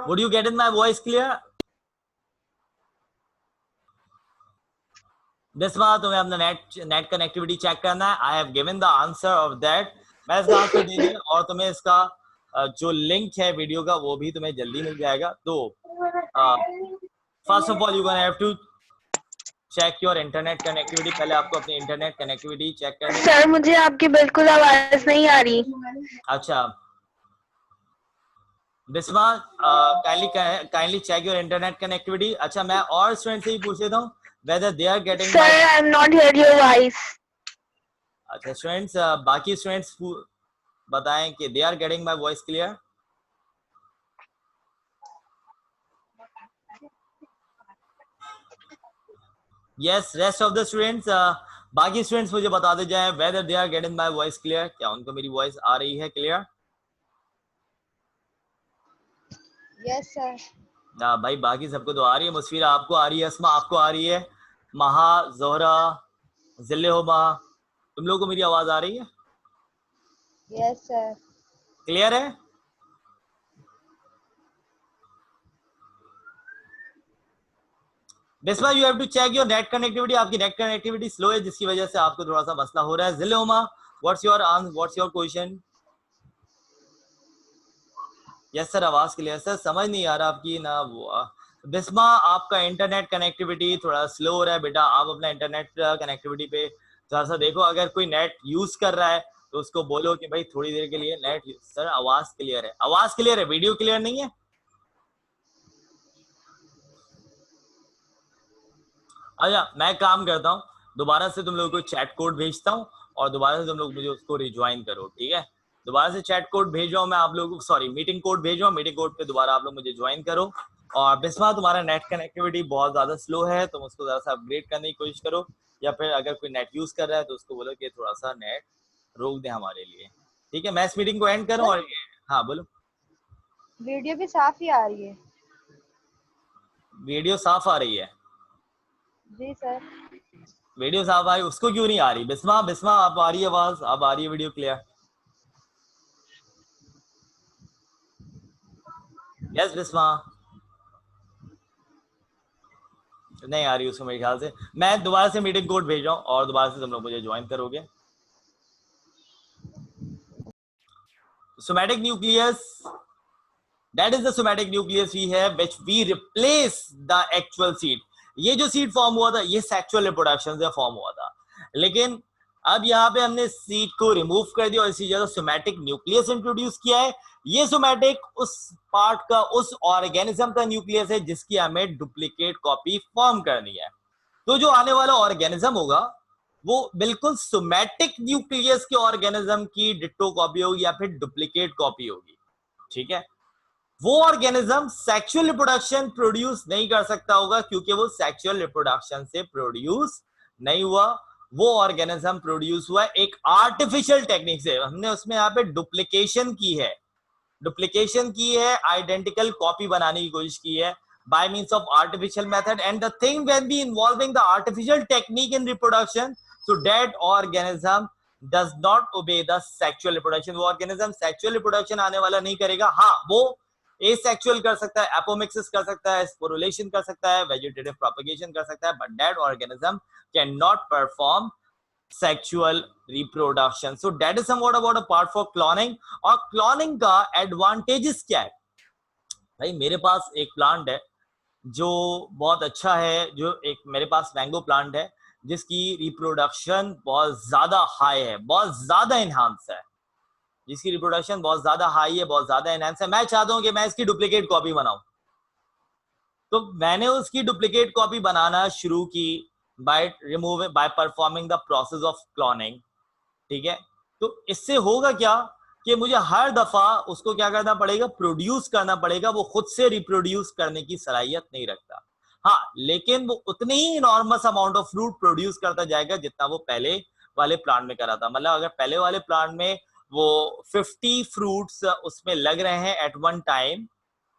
Would you get in my voice clear? Bisma, तुम्हें अपना नेट कनेक्टिविटी चेक करना है। I have given the answer of that. मैं इसका answer दे दिया और तुम्हें इसका जो लिंक है वीडियो का वो भी तुम्हें जल्दी मिल जाएगा। तो first of all you gonna have to check your internet connectivity. पहले आपको अपनी इंटरनेट कनेक्टिविटी चेक करनी है। सर मुझे आपकी बिल्कुल आवाज नहीं आ रही। अच्छा Bisma, kindly check your internet connectivity. अच्छा, मैं और स्टूडेंट से ही पूछ लेता हूँ whether they are getting sir I am not here your voice. अच्छा स्टूडेंट्स, बाकी स्टूडेंट्स बताएं कि they are getting my voice clear? Yes, rest of the students, बाकी स्टूडेंट्स मुझे बता दे जाएं whether they are getting my voice clear, क्या उनको मेरी वॉइस आ रही है क्लियर? Yes sir. ना भाई, बाकी सबको तो आ रही है। मुस्फिरा आपको आ रही है, अस्मा आपको आ रही है, महा, जोहरा, जिल्लेहुमा, तुम लोगों को मेरी आवाज आ रही है? Yes sir. क्लियर है? Bisma, you have to check your net connectivity. आपकी नेट कनेक्टिविटी स्लो है जिसकी वजह से आपको थोड़ा सा मसला हो रहा है। Zillehuma, what's your question? Yes sir, आवाज क्लियर। सर समझ नहीं आ रहा आपकी ना वो। बिस्मा, आपका इंटरनेट कनेक्टिविटी थोड़ा स्लो हो रहा है बेटा। आप अपना इंटरनेट कनेक्टिविटी पे थोड़ा सा देखो। अगर कोई नेट यूज कर रहा है तो उसको बोलो कि भाई थोड़ी देर के लिए नेट। सर आवाज क्लियर है, आवाज क्लियर है, वीडियो क्लियर नहीं है। अच्छा, मैं काम करता हूँ, दोबारा से तुम लोगों को चैट कोड भेजता हूँ और दोबारा से तुम लोग मुझे उसको रिज्वाइन करो, ठीक है? दोबारा से चैट कोड भेज रहा हूँ मैं आप लोगों को, सॉरी मीटिंग कोड भेज रहा हूँ। मीटिंग कोड पे दोबारा आप लोग मुझे ज्वाइन करो। और बिस्मा, तुम्हारा नेट कनेक्टिविटी बहुत ज्यादा स्लो है, तुम उसको जरा सा अपग्रेड करने की कोशिश करो, या फिर अगर कोई नेट यूज कर रहा है तो उसको बोलो कि थोड़ा सा नेट रोक दे हमारे लिए, ठीक है? मैं इस मीटिंग को एंड करूँ और हाँ बोलो। वीडियो भी साफ ही आ रही है। वीडियो साफ आ रही है? जी सर। वीडियो साफ आ रही, उसको क्यों नहीं आ रही? बिस्मा, बिस्मा आप आ रही है आवाज, अब आ रही है वीडियो क्लियर? यस बिस्मा, नहीं आ रही उसको मेरे ख्याल से। मैं दोबारा से मीटिंग कोड भेज रहा हूँ और दोबारा से तुम लोग मुझे ज्वाइन करोगे। Somatic nucleus, that is the somatic nucleus we have which we replace the actual seed। ये जो सीड फॉर्म हुआ था ये सेक्सुअल रिप्रोडक्शन से फॉर्म हुआ था, लेकिन अब यहाँ पे हमने सीड को रिमूव कर दिया और इसी जगह सोमैटिक न्यूक्लियस इंट्रोड्यूस किया है। ये सोमैटिक उस पार्ट का, उस ऑर्गेनिज्म का न्यूक्लियस है जिसकी हमें डुप्लीकेट कॉपी फॉर्म करनी है। तो जो आने वाला ऑर्गेनिज्म होगा वो बिल्कुल सोमैटिक न्यूक्लियस के ऑर्गेनिज्म की डिट्टो कॉपी होगी या फिर डुप्लीकेट कॉपी होगी, ठीक है। वो ऑर्गेनिज्म सेक्सुअल रिप्रोडक्शन प्रोड्यूस नहीं कर सकता होगा क्योंकि वो सेक्सुअल रिप्रोडक्शन से प्रोड्यूस नहीं हुआ, वो ऑर्गेनिज्म प्रोड्यूस हुआ एक आर्टिफिशियल टेक्निक से। हमने उसमें यहाँ पे डुप्लीकेशन की है, आइडेंटिकल कॉपी बनाने की कोशिश की है by means of artificial method, and the thing when be involving the artificial technique in reproduction, so that organism does not obey the sexual reproduction। वो organism sexual reproduction आने वाला नहीं करेगा। हाँ, वो asexual कर सकता है, apomixis कर सकता है, sporulation कर सकता है, vegetative propagation कर सकता है, but that organism cannot perform sexual reproduction। so that is somewhat about a part for cloning। और cloning का advantages क्या है? भाई मेरे पास एक प्लांट है जो बहुत अच्छा है, जो एक मेरे पास मैंगो प्लांट है जिसकी रिप्रोडक्शन बहुत ज्यादा हाई है, बहुत ज्यादा एनहांस है, जिसकी रिप्रोडक्शन बहुत ज्यादा हाई है, बहुत ज्यादा एनहांस है। मैं चाहता हूं कि मैं इसकी डुप्लीकेट कॉपी बनाऊं, तो मैंने उसकी डुप्लीकेट कॉपी बनाना शुरू की by performing the process of cloning, ठीक है। तो इससे होगा क्या कि मुझे हर दफा उसको क्या करना पड़ेगा, प्रोड्यूस करना पड़ेगा। वो खुद से रिप्रोड्यूस करने की सलाहियत नहीं रखता, हाँ, लेकिन वो उतनी ही enormous amount of fruit produce करता जाएगा जितना वो पहले वाले प्लांट में करा था। मतलब अगर पहले वाले प्लांट में वो 50 फ्रूट्स उसमें लग रहे हैं एट वन टाइम,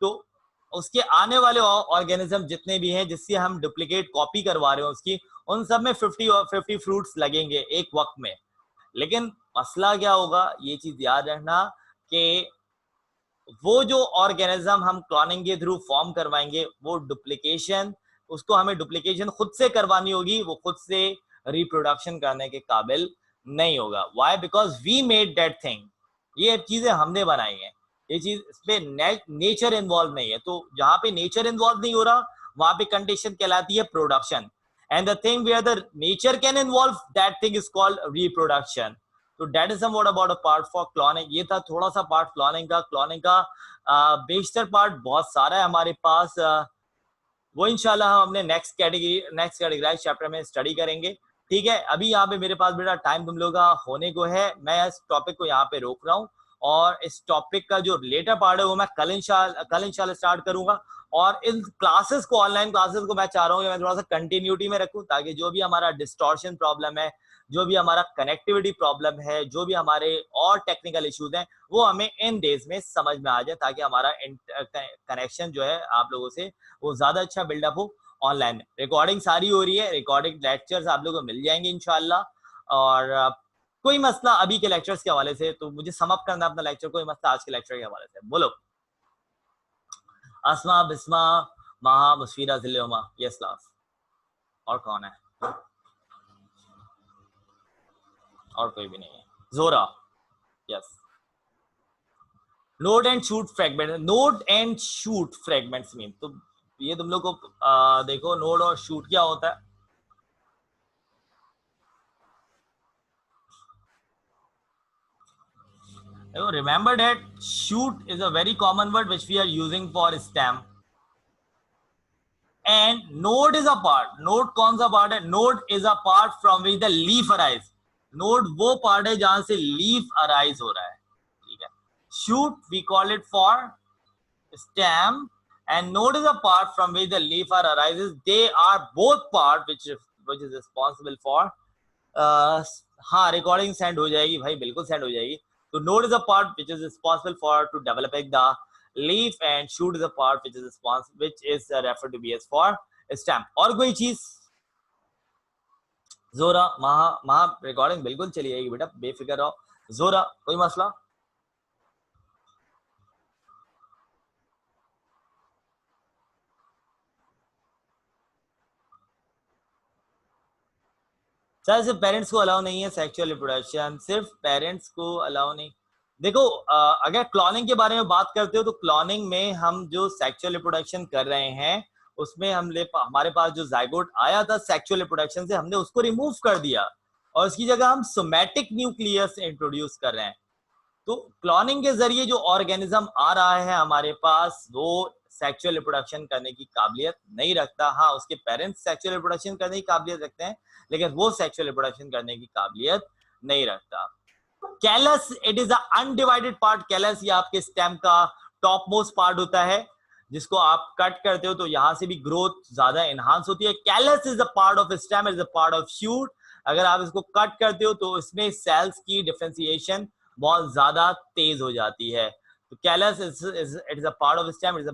तो उसके आने वाले ऑर्गेनिज्म जितने भी हैं जिससे हम डुप्लीकेट कॉपी करवा रहे हैं उसकी, उन सब में 50 फ्रूट्स लगेंगे एक वक्त में। लेकिन मसला क्या होगा, ये चीज याद रखना कि वो जो ऑर्गेनिज्म हम क्लोनिंग के थ्रू फॉर्म करवाएंगे, वो डुप्लीकेशन, उसको हमें डुप्लीकेशन खुद से करवानी होगी, वो खुद से रिप्रोडक्शन करने के काबिल नहीं होगा। Why? Because we made that thing, ये चीजें हमने बनाई हैं, ये चीज, इस पे नेचर इन्वॉल्व नहीं है। तो जहां पे नेचर इन्वॉल्व नहीं हो रहा वहां पे कंडीशन कहलाती है production, and the thing where the nature can involve, that thing is called reproduction। तो that is somewhat about a part for cloning। ये था थोड़ा सा पार्ट क्लोनिंग का। बेशतर पार्ट बहुत सारा है हमारे पास, वो इंशाल्लाह हम अपने नेक्स्ट कैटेगराइज चैप्टर में स्टडी करेंगे, ठीक है। अभी यहाँ पे मेरे पास बेटा टाइम तुम लोगों का होने को है, मैं इस टॉपिक को यहाँ पे रोक रहा हूँ और इस टॉपिक का जो लेटर पार्ट है वो मैं कल इंशाल्लाह स्टार्ट करूंगा। और इन क्लासेस को, ऑनलाइन क्लासेस को मैं चाह रहा हूँ कि मैं थोड़ा सा कंटिन्यूटी में रखूं, ताकि जो भी हमारा डिस्टॉर्शन प्रॉब्लम है, जो भी हमारा कनेक्टिविटी प्रॉब्लम है, जो भी हमारे और टेक्निकल इश्यूज हैं, वो हमें इन डेज में समझ में आ जाए, ताकि हमारा कनेक्शन जो है आप लोगों से वो ज्यादा अच्छा बिल्डअप हो। ऑनलाइन रिकॉर्डिंग सारी हो रही है, रिकॉर्डिंग लेक्चर्स आप लोगों को मिल जाएंगे इंशाल्लाह। और कोई मसला अभी के लेक्चर्स के हवाले से, तो मुझे सम अप करना अपना लेक्चर, कोई मसला आज के लेक्चर के हवाले से बोलो। अस्मा, बिस्मा, महा, मुस्फीरा, जिल्लुमा, यस क्लास। और कौन है? और कोई भी नहीं है। जोरा, yes. Node and shoot fragment, node and shoot fragments mean, तो ये तुम लोग को देखो नोड और शूट क्या होता है। Remember that shoot is a very common word which we are using for stem, and node is a part। node कौन सा part है? node is a part from which the leaf arise। node वो part है जहां से leaf arise हो रहा है, ठीक है। shoot we call it for stem, and node is a part from which the leaf arises। they are both part which is responsible for हाँ, रिकॉर्डिंग सेंड हो जाएगी भाई, बिल्कुल सेंड हो जाएगी। तो node is a part which is responsible for to developing the leaf, and shoot is a part which is referred to be as for stem। और कोई चीज? जोरा, महा रिकॉर्डिंग बिल्कुल चली जाएगी बेटा, बेफिक्र रहो। जोरा, कोई मसला? सर सिर्फ पेरेंट्स को अलाउ नहीं है सेक्सुअल रिप्रोडक्शन, सिर्फ पेरेंट्स को अलाउ नहीं। देखो अगर क्लोनिंग के बारे में बात करते हो तो क्लोनिंग में हम जो सेक्सुअल रिप्रोडक्शन कर रहे हैं उसमें हमारे पास जो जाइगोट आया था सेक्सुअल रिप्रोडक्शन से, हमने उसको रिमूव कर दिया और उसकी जगह हम सोमैटिक न्यूक्लियस इंट्रोड्यूस कर रहे हैं। तो क्लोनिंग के जरिए जो ऑर्गेनिज्म आ रहा है हमारे पास वो सेक्सुअल रिप्रोडक्शन करने की काबिलियत नहीं रखता। हाँ, उसके पेरेंट्स सेक्सुअल रिप्रोडक्शन करने की काबिलियत रखते हैं, लेकिन वो सेक्सुअल रिप्रोडक्शन करने की काबिलियत नहीं रखता। Callus, it is a undivided part. Callus ये आपके स्टेम का टॉप मोस्ट पार्ट होता है, जिसको आप कट करते हो तो यहां से भी ग्रोथ ज्यादा एनहांस होती है। Callus is a part of stem, is a part of shoot. अगर आप इसको कट करते हो तो इसमें सेल्स की डिफरेंशिएशन बहुत ज्यादा तेज हो जाती है। तो callus it is a part of stem, it is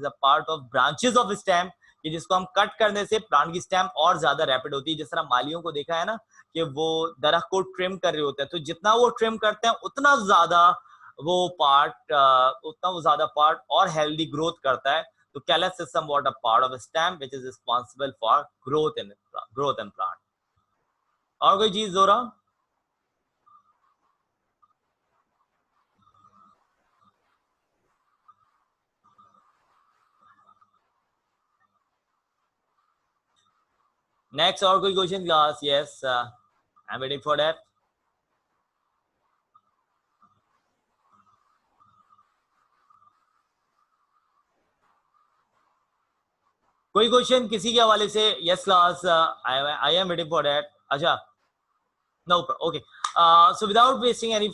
a part of branches of stem, कि जिसको हम कट करने से प्लांट की स्टेम और ज्यादा रैपिड होती है। जिस तरह मालियों को देखा है ना कि वो दरख्त को ट्रिम कर रहे होते हैं, तो जितना वो ट्रिम करते हैं उतना ज्यादा पार्ट और हेल्दी ग्रोथ करता है। तो callus is somewhat a part of stem which is responsible for growth in plant. और कोई चीज जोरा? नेक्स्ट और कोई question class? Yes, I am waiting for that. कोई क्वेश्चन किसी के हवाले से? Yes class, I am waiting for that. अच्छा, no, okay. So without wasting any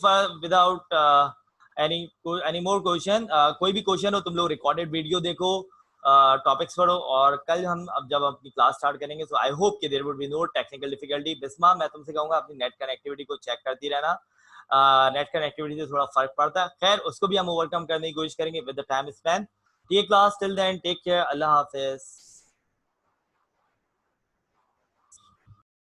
more question, कोई भी क्वेश्चन हो तुम लोग रिकॉर्डेड वीडियो देखो, टॉपिक्स पढ़ो, और कल हम अब जब अपनी क्लास स्टार्ट करेंगे तो आई होप कि there would be no technical difficulty. Bisma, मैं तुमसे कहूंगा अपनी नेट कनेक्टिविटी को चेक करती रहना। नेट कनेक्टिविटी से थोड़ा फर्क पड़ता है, खैर उसको भी हम ओवरकम करने की कोशिश करेंगे विद द टाइम स्पेन। ठीक है class, till then take care, अल्लाह हाफिज।